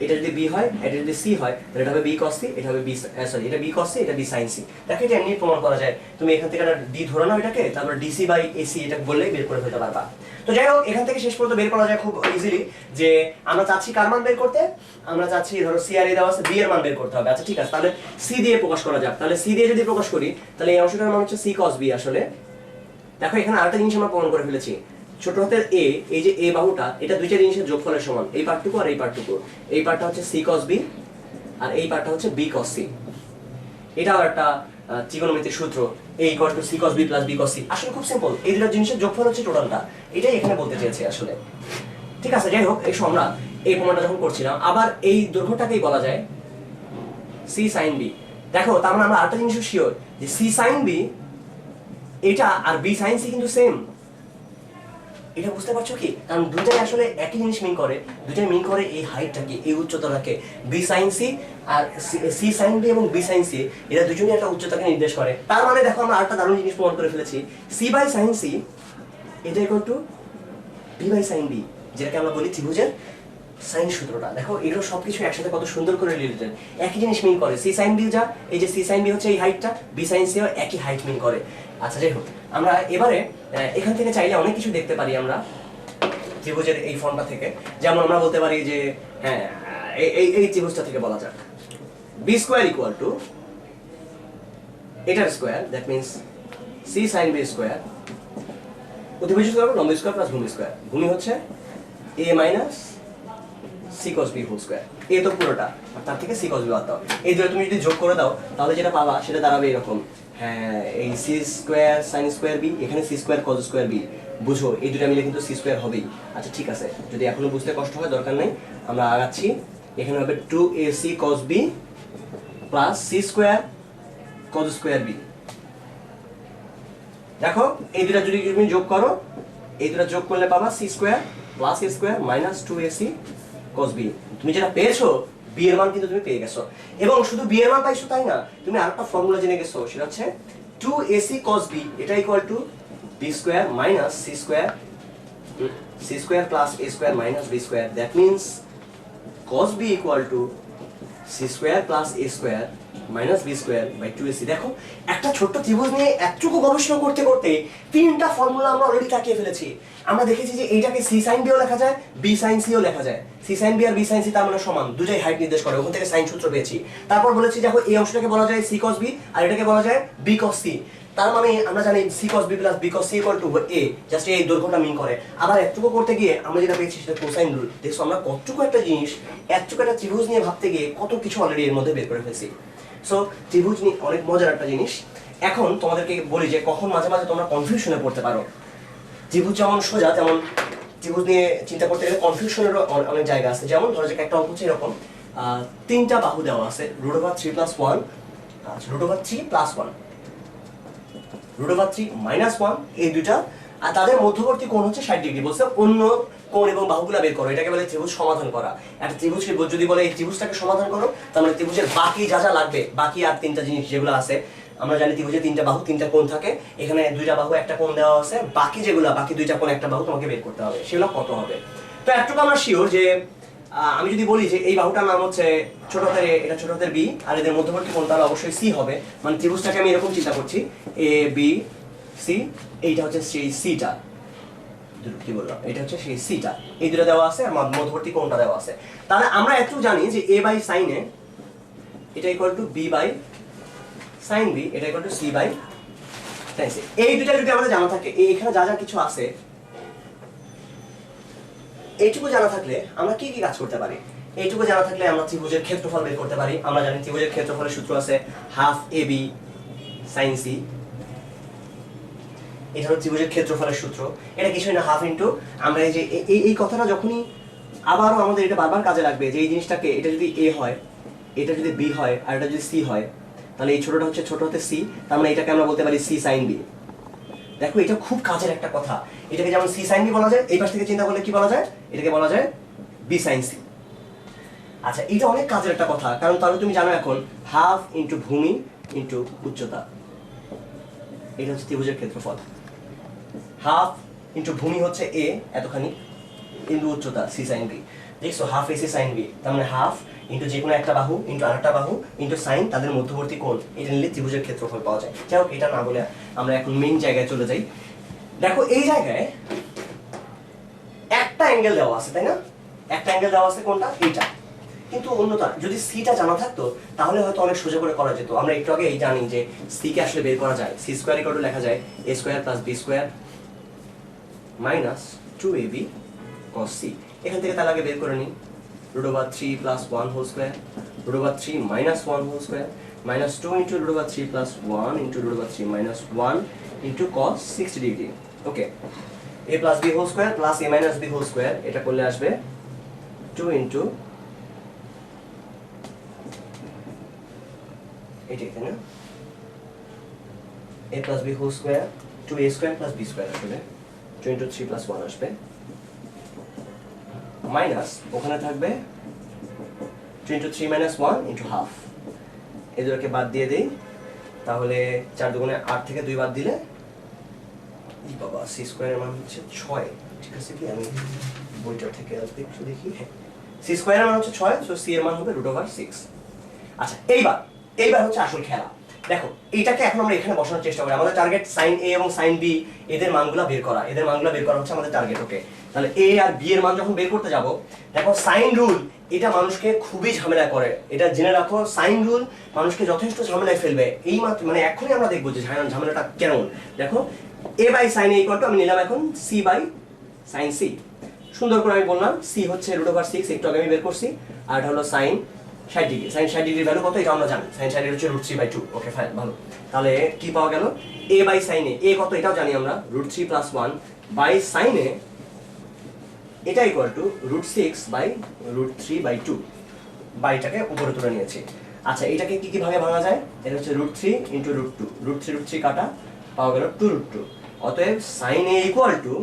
এটা যদি বি হয়, এটা যদি সি হয় তাহলে এটা হবে বি কস সি, এটা হবে বি সরি এটা বি কস সি, এটা বি সাইন সি। দেখো এটা এমনি প্রমাণ করা যায়, তুমি এখান থেকে একটা ডি ধরে নাও এটাকে, তারপর ডিসি বাই এসি এটা বললেই বের করে ফেলতে পারবা। তো যাই হোক, এখান থেকে শেষ পর্যন্ত বের করা যায় খুব ইজিলি, যে আমরা চাচ্ছি কার মান বের করতে, আমরা চাচ্ছি ধরো সি আর এ দেওয়া আছে বি এর মান বের করতে হবে। আচ্ছা ঠিক আছে, তাহলে সি দিয়ে প্রকাশ করা যাক। তাহলে সি দিয়ে যদি প্রকাশ করি তাহলে এই অংশটার মান হচ্ছে সি কস বি। আসলে দেখো এখানে আরেকটা জিনিস আমরা প্রমাণ করে ফেলেছি, ছোট হাতের এ, এই যে এ বাহুটা, এটা দুইটা জিনিসের যোগফলের সমান, এই পার্টটুকু আর এই পার্টটুকু। এই পার্টটা হচ্ছে সি কস বি আর এই পার্টটা হচ্ছে বি কস সি। এটাও একটা ত্রিকোণমিতির সূত্র, a equal to c cos b plus b cos c. আসলে খুব সিম্পল, এই দুটো জিনিসের যোগফল হচ্ছে টোটালটা, এটাই এখানে বলতে চেয়েছি আসলে। ঠিক আছে, যাই হোক, এই আমরা এই প্রমাণটা যখন করছিলাম, আবার এই দৈর্ঘ্যটাকেই বলা যায় সি সাইন বি। দেখো তার মানে আমরা আরেকটা জিনিসও শিওর যে সি সাইন বি এটা আর বি সাইন সি কিন্তু সেম। এটা বুঝতে পারছো কি? কারণ দুটাই আসলে একই জিনিস মিন করে, দুটাই মিন করে এই হাইটটাকে, এই উচ্চতাটাকে। বি সাইন সি আর সি সাইন বি এবং বি সাইন সি এরা দুজনেই একটা উচ্চতাকে নির্দেশ করে। তার মানে দেখো আমরা আরেকটা দারুণ জিনিস প্রমাণ করে ফেলেছি, সি বাই সাইন সি এটা equal to b by sine b, যেটাকে আমরা বলি ত্রিভুজের সাইন সূত্রটা। দেখো এগুলো সবকিছু একসাথে কত সুন্দর করে রিলেটেড, একই জিনিস মিন করে। সি সাইন বি যা, এই যে সি সাইন বি হচ্ছে এই হাইটটা, বি সাইন সিও একই হাইট মিন করে। আচ্ছা যাই হোক, আমরা এবারে এখান থেকে চাইলে অনেক কিছু দেখতে পারি আমরা ত্রিভুজের এই ফর্মটা থেকে। যেমন আমরা বলতে পারি যে হ্যাঁ এই ত্রিভুজটা থেকে বলা যাক বি স্কোয়ার ইকুয়াল টু এটার square, that means C sine B square অতিভুজ স্কোয়ার লম্ব স্কোয়ার প্লাস ভূমি স্কোয়ার। ভূমি হচ্ছে A minus C cos B whole square. এ তো পুরোটা, আর তার থেকে সি কস বি বাদ দাও। এই দুটো তুমি যদি যোগ করে দাও তাহলে যেটা পাবা সেটা দাঁড়াবে এরকম, হ্যাঁ এই C square sine square B, এখানে C square cos square B. বুঝো এই দুটো মিলে কিন্তু সি স্কোয়ার হবেই। আচ্ছা ঠিক আছে, যদি এখনো বুঝতে কষ্ট হয় দরকার নেই, আমরা আগাচ্ছি। এখানে হবে 2ac cos b plus c square cos square b. দেখো এই দুটো যদি তুমি যোগ করো, এই দুটো যোগ করলে পাবা সি স্কোয়ার প্লাস এ square minus 2ac cos b। তুমি যেটা পেয়েছো বি এর মান কিন্তু তুমি পেয়ে গেছো, এবং শুধু বি এর মান পাইছো তাই না, তুমি আরেকটা ফর্মুলা জেনে গেছো, সেটা হচ্ছে 2ac cos b এটা equal to b square minus c square plus A square minus b square. That means cos b equal to c square plus a square minus b square by 2ac। দেখো একটা ছোট্ট ত্রিভুজ নিয়ে এতটুকু গবেষণা করতে করতে তিনটা ফর্মুলা আমরা অলরেডি তাকিয়ে ফেলেছি। আমরা দেখেছি যে এইটাকে c sin b ও লেখা যায়, b sin c ও লেখা যায়। c sin b আর b sin c তার মানে সমান, দুটোই হাইট নির্দেশ করে, ওখান থেকে সাইন সূত্র পেয়েছি। তারপর বলেছি দেখো এই অংশটাকে বলা যায় c cos b আর এটাকে বলা যায় b cos c। তার মানে আমরা জানি c cos b plus b cos c equal to a, just এই দৈর্ঘ্যটা মিন করে। আবার এতটুকু করতে গিয়ে আমরা যেটা পেয়েছি সেটা কোসাইন রুল। দেখো আমরা কতটুকু একটা জিনিস, এতটুকু একটা ত্রিভুজ নিয়ে ভাবতে গিয়ে কত কিছু অলরেডি এর মধ্যে বের করে ফেলছি। সো ত্রিভুজ নিয়ে অনেক মজার একটা জিনিস। এখন তোমাদেরকে বলি যে কখন মাঝে মাঝে তোমরা কনফিউশনে পড়তে পারো। ত্রিভুজ যেমন সোজা, তেমন ত্রিভুজ নিয়ে চিন্তা করতে গেলে কনফিউশনেরও অনেক জায়গা আছে। যেমন ধরো যে একটা অঙ্ক হচ্ছে এরকম, তিনটা বাহু দেওয়া আছে, √3 + 1, √3 + 1, √3 - 1, এই দুইটা, আর তাদের মধ্যবর্তী কোণ হচ্ছে 60 ডিগ্রি। বলছে অন্য কোণ এবং বাহুগুলো বের করো, এটাকে বলে ত্রিভুজ সমাধান করা। একটা ত্রিভুজকে যদি বলে এই ত্রিভুজটাকে সমাধান করো, তার মানে ত্রিভুজের বাকি যা যা লাগবে, বাকি আর তিনটা জিনিস যেগুলো আছে, আমরা জানি ত্রিভুজে তিনটা বাহু তিনটা কোণ থাকে, এখানে দুইটা বাহু একটা কোণ দেওয়া আছে, বাকি যেগুলো, বাকি দুইটা কোণ একটা বাহু তোমাকে বের করতে হবে, সেগুলো কত হবে। তো একটুকু আমরা শিওর যে আমি যদি বলি যে এই বাহুটার নাম হচ্ছে ছোট হাতের এ, এটা ছোট হাতের বি, আর এদের মধ্যবর্তী কোণ তাহলে অবশ্যই সি হবে। মানে ত্রিভুজটাকে আমি এরকম চিন্তা করছি, এ বি সি, এইটা হচ্ছে সেই সিটা, কি বললাম, এটা হচ্ছে সেই সিটা, এই দুটো দেওয়া আছে আর মধ্যবর্তী কোণটা দেওয়া আছে। তাহলে আমরা এতটুকু জানি যে a বাই সাইন এ এটা equal to b by sine B, এটা equal to c by sine C. এই দুটো যদি আমাদের জানা থাকে, এখানে যা যা কিছু আছে, এইটুকু জানা থাকলে আমরা কি কি কাজ করতে পারি? এইটুকু জানা থাকলে আমরা ত্রিভুজের ক্ষেত্রফল বের করতে পারি। আমরা জানি ত্রিভুজের ক্ষেত্রফলের সূত্র আছে half A B sign c, এটা হচ্ছে ত্রিভুজের ক্ষেত্রফলের সূত্র। এটা কিছুই না, হাফ ইন্টু, আমরা এই যে এই কথাটা যখনই আবারও আমাদের এটা বারবার কাজে লাগবে যে এই জিনিসটাকে, এটা যদি এ হয়, এটা যদি বি হয়, আর এটা যদি সি হয়, তাহলে এই ছোটটা হচ্ছে ছোট হাতে সি, তার মানে এটাকে আমরা বলতে পারি সি সাইন বি। দেখো এটা খুব কাজের একটা কথা, এটাকে যেমন সি সাইন বি বলা যায়, এই পাশ থেকে চিন্তা করলে কি বলা যায়, এটাকে বলা যায় বি সাইন সি। আচ্ছা এটা অনেক কাজের একটা কথা, কারণ তাহলে তুমি জানো এখন হাফ ইন্টু ভূমি ইন্টু উচ্চতা, এটা হচ্ছে ত্রিভুজের ক্ষেত্রফল। হাফ ইন্টু ভূমি হচ্ছে এ এতখানি, ইন্টু উচ্চতা সি সাইন বি। দেখছো half a c sine b, তার মানে হাফ ইন্টু যে কোনো একটা বাহু ইন্টু আরেকটা বাহু ইন্টু সাইন, তাদের মধ্যবর্তী কোণ, এটা নিলে ত্রিভুজের ক্ষেত্রফল পাওয়া যায়। যাই হোক, এটা না বলে আমরা এখন মেইন জায়গায় চলে যাই। দেখো এই জায়গায় একটা অ্যাঙ্গেল দেওয়া আছে, তাই না? একটা অ্যাঙ্গেল দেওয়া আছে, কোনটা? এইটা। কিন্তু অন্যটা যদি সিটা জানা থাকতো তাহলে হয়তো অনেক সোজা করে করা যেত। আমরা একটু আগে এই জানি যে সি কে আসলে বের করা যায়, সি স্কোয়ার ইকুয়াল টু লেখা যায় A square plus B square minus 2ab cos c। এখান থেকে তাহলে আগে বের করে নিই, √3 + 1 whole square, √3 - 1 whole square, minus 2 into √3 + 1 into √3 - 1 into cos 60 degree. Okay, a + b whole square plus a - b whole square, এটা করলে আসবে 2 ইন্টু এটাই তাই না, a plus b whole square 2a square plus B square আসবে 2 into 3 plus 1 আসবে minus ওখানে থাকবে 2 ইন্টু 3 মাইনাস 1 ইন্টু হাফ, এই দুটোকে বাদ দিয়ে দিই, তাহলে 4 দুগুণে 8 থেকে 2 বাদ দিলে এই বাবা সি স্কোয়ারের মান হচ্ছে 6, ঠিক আছে কি আমি বইটা থেকে একটু দেখি, সি স্কোয়ারের মান হচ্ছে 6, সো সি এর মান হবে √6। আচ্ছা এইবার হচ্ছে আসল খেলা। দেখো এইটাকে এখন আমরা এখানে বসানোর চেষ্টা করি, আমাদের টার্গেট সাইন এ এবং সাইন বি এদের মানগুলো বের করা, হচ্ছে আমাদের টার্গেট। ওকে, তাহলে এ আর বি এর মান যখন বের করতে যাব, দেখো সাইন রুল এটা মানুষকে খুবই ঝামেলা করে, এটা জেনে রাখো, সাইন রুল মানুষকে যথেষ্ট ঝামেলায় ফেলবে। এই মাত্র মানে এখনই আমরা দেখবো যে ঝামেলাটা কেমন। দেখো A by sine A equal to আমি নিলাম এখন সি বাই সাইন সি, সুন্দর করে আমি বললাম সি হচ্ছে √6, একটু আগে আমি বের করছি, আর এটা হলো সাইন 60 ডিগ্রি, সাইন 60 ডিগ্রির ভ্যালু কত এটা আমরা জানি, সাইন 60 হচ্ছে √3/2। ওকে ফাইন, ভালো। তাহলে কি পাওয়া গেল, a বাই সাইন এ কত এটাও জানি আমরা, √3 + 1 বাই সাইন এ এটা ইকুয়াল টু √6/√3/2, বাইটাকে উপরে তুলে নিয়েছি। আচ্ছা এটাকে কি কি ভাগে ভাঙা যায়, এটা হচ্ছে √3 × √2, √3 কাটা পাওয়া গেল 2√2, অতএব সাইন এ ইকুয়াল টু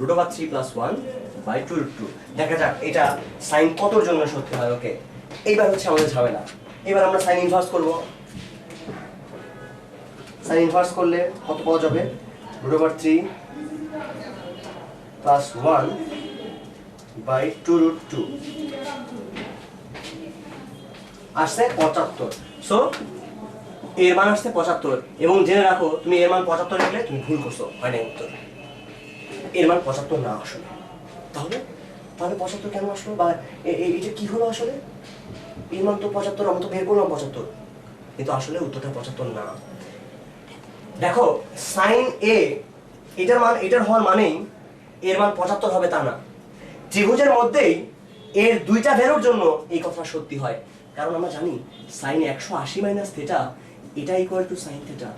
√3 + 1/2√2। দেখা যাক এটা সাইন কতর জন্য সত্যি হয়। ওকে, এইবার হচ্ছে আমাদের ঝামেলা, এবার আমরা সাইন ইনভার্স করব। সাইন ইনভার্স করলে কত পাওয়া যাবে, √3 + 1/2√2 আসছে 75। সো এর মান আসছে 75, এবং জেনে রাখো তুমি এর মান 75 লিখলে তুমি ভুল করছো, হয় না উত্তর, এর মান 75 না আসলে। তাহলে 75 কেন আসলো, বা এটা কি হলো আসলে, এর মান তো 75, আমরা তো বের করলাম 75, কিন্তু আসলে উত্তরটা 75 না। দেখো সাইন এ এটার হওয়ার মানেই এর মান 75 হবে তা না, ত্রিভুজের মধ্যেই এর দুইটা ভ্যালুর জন্য এই কথা সত্যি হয়, কারণ আমরা জানি সাইন 180 - থিটা এটা ইকুয়াল টু সাইন থিটা,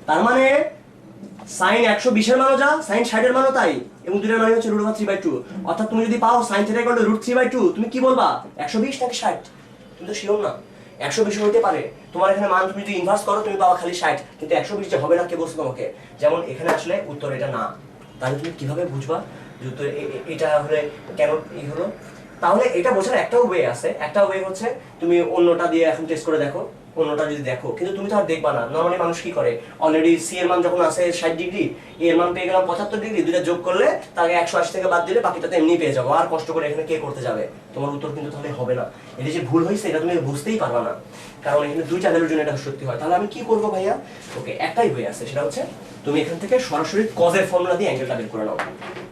তার মানে সাইন 120 এর মানও যা, সাইন 60 এর মানও তাই, এবং দুইটার মানে হচ্ছে √3/2। অর্থাৎ তুমি যদি পাও সাইন থিটা ইকুয়াল টু √3/2, তুমি কি বলবা 120 নাকি 60? তুমি তো শিওর না, 120 হতে পারে, তোমার এখানে মান তুমি যদি ইনভার্স করো তুমি পাবা খালি 60, কিন্তু 120 যে হবে না কে বলছে তোমাকে? যেমন এখানে আসলে উত্তর এটা না, তাহলে তুমি কিভাবে বুঝবা যে উত্তর এটা হলে কেন এই হলো? তাহলে এটা বোঝার একটা ওয়ে আছে, একটা ওয়ে হচ্ছে তুমি অন্যটা দিয়ে এখন টেস্ট করে দেখো, অন্যটা যদি দেখো, কিন্তু তুমি তো আর দেখবা না। নরমালি মানুষ কি করে, অলরেডি সি এর মান যখন আসে 60 ডিগ্রি, এর মান পেয়ে গেলাম 75 ডিগ্রি, দুইটা যোগ করলে তাকে 180 থেকে বাদ দিলে বাকিটা তো এমনি পেয়ে যাবো, আর কষ্ট করে এখানে কে করতে যাবে? তোমার উত্তর কিন্তু তাহলে হবে না, এটা যে ভুল হয়েছে এটা তুমি বুঝতেই পারবা না, কারণ এখানে দুইটা ভ্যালুর জন্য এটা সত্যি হয়। তাহলে আমি কি করবো ভাইয়া? ওকে, একটাই ওয়ে আছে, সেটা হচ্ছে তুমি এখান থেকে সরাসরি কজের ফর্মুলা দিয়ে অ্যাঙ্গেলটা বের করে নাও,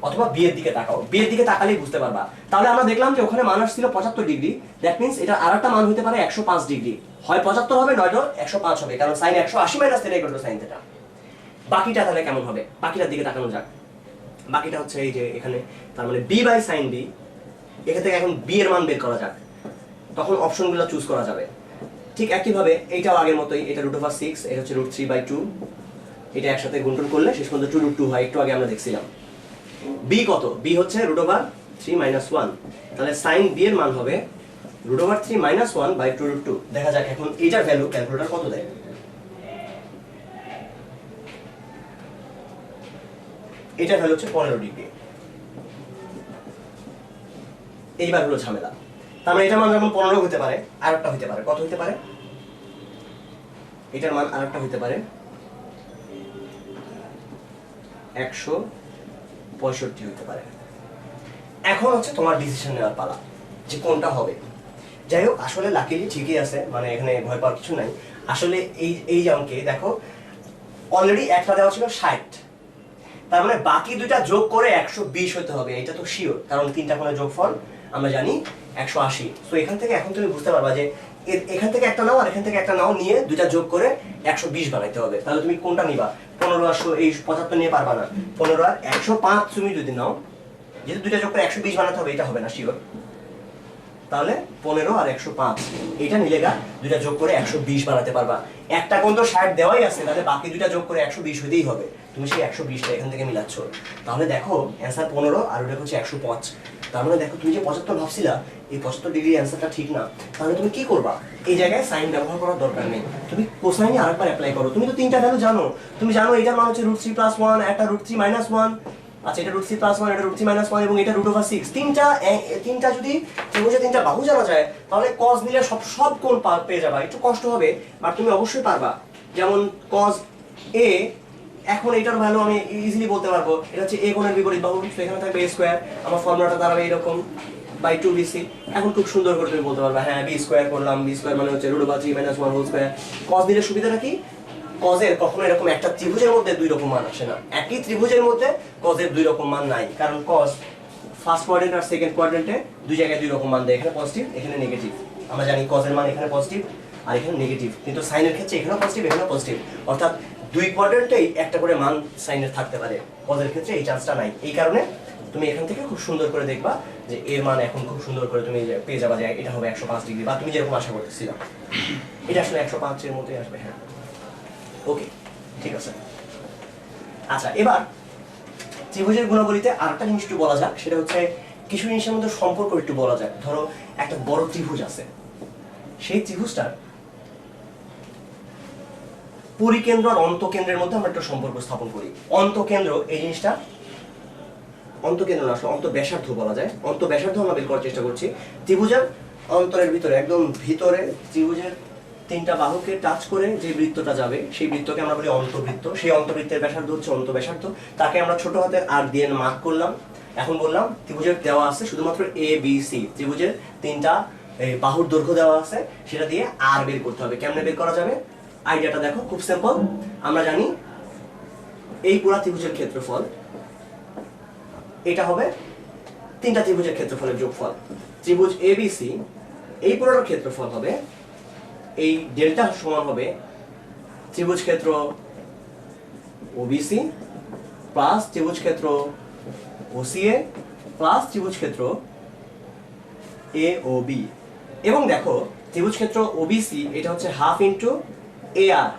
অথবা বি এর দিকে তাকাও, বি এর দিকে তাকালেই বুঝতে পারবা। তাহলে আমরা দেখলাম যে ওখানে মান আসছিল 75 ডিগ্রি, দ্যাট মিন্স এটা আরেকটা মান হতে পারে 105 ডিগ্রি, হয় 75 হবে নয়তো 105 হবে, কারণ sine 180 - theta equal to sine theta. বাকিটা তাহলে কেমন হবে, বাকিটার দিকে তাকানো যাক। বাকিটা হচ্ছে এই যে এখানে, তার মানে বি বাই সাইন বি, এখান থেকে এখন বি এর মান বের করা যাক, তখন অপশনগুলো চুজ করা যাবে। ঠিক একইভাবে এইটাও আগের মতোই, এটা √6, এটা হচ্ছে √3/2, এটা একসাথে গুণন করলে শেষ পর্যন্ত 2√2 হয়, একটু আগে আমরা দেখছিলাম। বি কত, বি হচ্ছে √3 - 1, তাহলে সাইন বি এর মান হবে √3 - 1/2√2। দেখা যাক এখন এইটার ভ্যালু ক্যালকুলেটর কত দেয়। এটার ভ্যালু হচ্ছে 15 ডিগ্রি। এইবার হলো ঝামেলা, তার মানে এটার মান যেমন 15 হতে পারে, আরেকটা হতে পারে, কত হতে পারে? এটার মান আরেকটা হতে পারে 165 হতে পারে। এখন হচ্ছে তোমার ডিসিশন নেওয়ার পালা যে কোনটা হবে। যাই হোক, আসলে লাকিলি ঠিকই আছে, মানে এখানে ভয় পাওয়ার কিছু নাই। আসলে এই অঙ্কে দেখো অলরেডি একটা দেওয়া ছিল 60, তার মানে বাকি দুইটা যোগ করে 120 হতে হবে, এটা তো শিওর, কারণ তিনটা কোণের যোগফল আমরা জানি 180। সো এখান থেকে এখন তুমি বুঝতে পারবা যে এখান থেকে একটা নাও আর এখান থেকে একটা নাও, নিয়ে দুইটা যোগ করে 120 বানাইতে হবে। তাহলে তুমি কোনটা নিবা? 15 আর এই 75 নিয়ে পারবা না, 15 আর 105 তুমি যদি নাও, যেহেতু দুইটা যোগ করে 120 বানাতে হবে, এটা হবে না শিওর, তাহলে 15 আর 105 এটা নিলে গা দুইটা যোগ করে 120 বানাতে পারবা। একটা কোণ তো 60 দেওয়াই আছে, তাহলে বাকি দুইটা যোগ করে 120 হতেই হবে, তুমি সেই 120টা এখান থেকে মিলাচ্ছ। তাহলে দেখো অ্যান্সার 15 আর ওটা হচ্ছে 105। তার মানে দেখো তুমি যে 75 ভাবছিলা এই 75 ডিগ্রি অ্যান্সারটা ঠিক না, তাহলে তুমি কি করবা? এই জায়গায় সাইন ব্যবহার করার দরকার নেই, তুমি কোসাইনে আরেকবার অ্যাপ্লাই করো। তুমি তো তিনটা ভ্যালু জানো, তুমি জানো এটার মান হচ্ছে √3 + 1, একটা √3 - 1, আচ্ছা এটা √3 + 1, এটা √3 - 1 এবং এটা √6। তিনটা যদি ত্রিভুজে তিনটা বাহু জানা যায় তাহলে cos নিলে সব কোণ পেয়ে যাবা। একটু কষ্ট হবে বাট তুমি অবশ্যই পারবা। যেমন cos a, এখন এটার ভ্যালু আমি ইজিলি বলতে পারবো, এটা হচ্ছে a কোণের বিপরীত বাহু, তো এখানে থাকবে a স্কয়ার, আমার ফর্মুলাটা দাঁড়াবে এরকম /2bc। এখন খুব সুন্দর করে তুমি বলতে পারবে হ্যাঁ b স্কয়ার করলাম, b স্কয়ার মানে হচ্ছে √3 - 1 হোল স্কয়ার। cos দিলে সুবিধাটা কি? cos এর কখনো এরকম একটা ত্রিভুজের মধ্যে দুই রকম মান আসে না, একই ত্রিভুজের মধ্যে cos এর দুই রকম মান নাই, কারণ cos ফার্স্ট কোয়াড্রেন্ট আর সেকেন্ড কোয়াড্রেন্টে দুই জায়গায় দুই রকম মান দেয়, এখানে পজিটিভ এখানে নেগেটিভ। আমরা জানি cos এর মান এখানে পজিটিভ আর এখানে নেগেটিভ, কিন্তু সাইনের ক্ষেত্রে এখানেও পজিটিভ এখানেও পজিটিভ, অর্থাৎ দুই কোয়াড্রেন্টেই একটা করে মান সাইনের থাকতে পারে। cos এর ক্ষেত্রে এই চান্সটা নাই, এই কারণে তুমি এখান থেকে খুব সুন্দর করে দেখবা যে এর মান এখন খুব সুন্দর করে তুমি পেয়ে যাবা যে এটা হবে 105 ডিগ্রি, বা তুমি যেরকম আশা করতেছিলা এটা আসলে 105 এর মতোই আসবে। হ্যাঁ ওকে ঠিক আছে। আচ্ছা এবার ত্রিভুজের গুণাবলীতে আরেকটা জিনিস একটু বলা যাক, সেটা হচ্ছে কিছু জিনিসের মধ্যে সম্পর্ক একটু বলা যাক। ধরো একটা বড় ত্রিভুজ আছে, সেই ত্রিভুজটার পরিকেন্দ্র আর অন্তকেন্দ্রের মধ্যে আমরা একটা সম্পর্ক স্থাপন করি। অন্তকেন্দ্র এই জিনিসটা অন্তকেন্দ্র না, আসলে অন্তঃব্যাসার্ধ বলা যায়। অন্তঃব্যাসার্ধ আমরা বের করার চেষ্টা করছি। ত্রিভুজের অন্তরের ভিতরে একদম ভিতরে ত্রিভুজের তিনটা বাহুকে টাচ করে যে বৃত্তটা যাবে সেই বৃত্তকে আমরা বলি অন্তবৃত্ত। সেই অন্তবৃত্তের ব্যাসার্ধ হচ্ছে অন্তঃব্যাসার্ধ, তাকে আমরা ছোট হাতের আর দিয়ে মার্ক করলাম। এখন বললাম ত্রিভুজের দেওয়া আছে শুধুমাত্র এ বি সি, ত্রিভুজের তিনটা বাহুর দৈর্ঘ্য দেওয়া আছে, সেটা দিয়ে আর বের করতে হবে। কেমনে বের করা যাবে? আইডিয়াটা দেখো, খুব সিম্পল। আমরা জানি এই পুরা ত্রিভুজের ক্ষেত্রফল, এটা হবে তিনটা ত্রিভুজের ক্ষেত্রফলের যোগফল। ত্রিভুজ এবিসি এই পুরোটার ক্ষেত্রফল হবে, এই ডেল্টা সমান হবে ত্রিভুজ ক্ষেত্র ওবিসি প্লাস ত্রিভুজ ক্ষেত্র ওসিএ প্লাস ত্রিভুজ ক্ষেত্র এওবি। এবং দেখো ত্রিভুজ ক্ষেত্র ওবিসি এটা হচ্ছে হাফ ইন্টু এআর,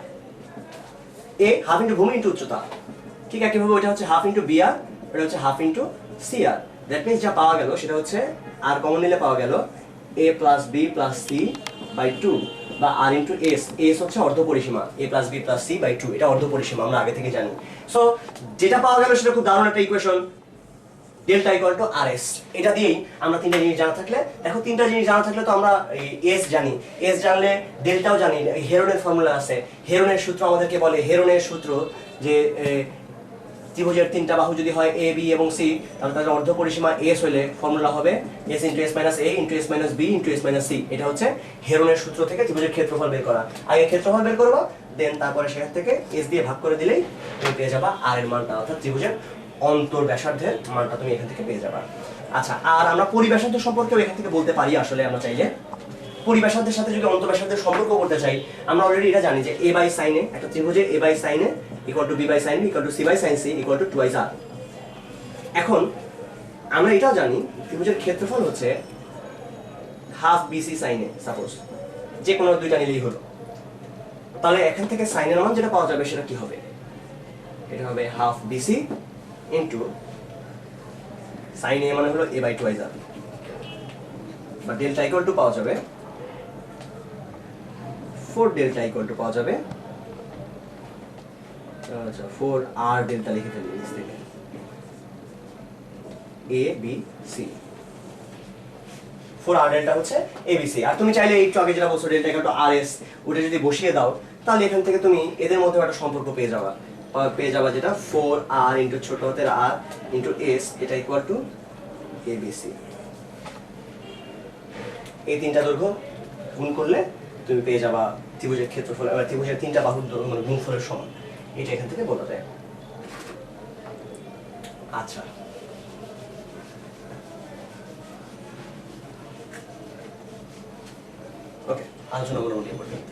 এ হাফ ইন্টু ভূমি ইন্টু উচ্চতা। ঠিক একইভাবে ওটা হচ্ছে হাফ ইন্টু বিআর, এটা হচ্ছে half into CR. That means যা পাওয়া গেল সেটা হচ্ছে আর কমন নিলে পাওয়া গেল a plus b plus c by 2 বা আর ইন্টু এস। এস হচ্ছে অর্ধ পরিসীমা, a plus b plus c by 2, এটা অর্ধ পরিসীমা আমরা আগে থেকে জানি। সো যেটা পাওয়া গেল সেটা খুব দারুণ একটা equation, delta equal to r s. এটা দিয়েই আমরা তিনটা জিনিস জানা থাকলে, দেখো তিনটা জিনিস জানা থাকলে তো আমরা এস জানি, এস জানলে ডেল্টাও জানি। হেরনের ফর্মুলা আছে, হেরনের সূত্র আমাদেরকে বলে, হেরনের সূত্র যে ত্রিভুজের তিনটা বাহু যদি হয় এ বি এবং সি, তাহলে তাদের অর্ধ পরিসীমা এস হলে ফর্মুলা হবে S into S minus A into S minus B into S minus C. এটা হচ্ছে হেরনের সূত্র থেকে ত্রিভুজের ক্ষেত্রফল বের করা। আগে ক্ষেত্রফল বের করবো, দেন তারপরে সেখান থেকে এস দিয়ে ভাগ করে দিলেই তুমি পেয়ে যাবা আর এর মানটা, অর্থাৎ ত্রিভুজের অন্তর ব্যাসার্ধের মানটা তুমি এখান থেকে পেয়ে যাবা। আচ্ছা, আর আমরা পরিব্যাসার্ধ সম্পর্কেও এখান থেকে বলতে পারি। আসলে আমরা চাইলে পরিব্যাসার্ধের সাথে যদি অন্তর্ব্যাসার্ধের সম্পর্ক করতে চাই, আমরা অলরেডি এটা জানি যে a বাই sin a, একটা ত্রিভুজে a by sin a equal to b by sin b equal to c by sin c equal to 2r। এখন আমরা এটাও জানি ত্রিভুজের ক্ষেত্রফল হচ্ছে half bc sin a, suppose যে কোনো দুইটা নিলেই হলো। তাহলে এখান থেকে sin এর মান যেটা পাওয়া যাবে সেটা কি হবে? এটা হবে half bc into sin a মানে হলো a বাই 2r, বা ডেল্টা ইকুয়াল টু পাওয়া যাবে 4 ডেল্টা ইকুয়াল টু পাওয়া যাবে, আচ্ছা 4r ডেল্টা লিখে ফেলি নিচ থেকে, a b c। 4r delta হচ্ছে a b c। আর তুমি চাইলে একটু আগে যেটা বলছো ডেল্টা ইকুয়াল টু rs, ওটা যদি বসিয়ে দাও তাহলে এখান থেকে তুমি এদের মধ্যে একটা সম্পর্ক পেয়ে যাবা যেটা 4r ইনটু ছোট হাতের r ইনটু s, এটা equal two a b c। এই তিনটা দৈর্ঘ্য গুণ করলে তুমি পেয়ে যাবা ত্রিভুজের ক্ষেত্রফল, ত্রিভুজের তিনটা বাহুর মানে গুণফলের সমান। এটা এখান থেকে বলা যায়। আচ্ছা, ওকে, আলোচনা মোটামুটি পর্যন্ত।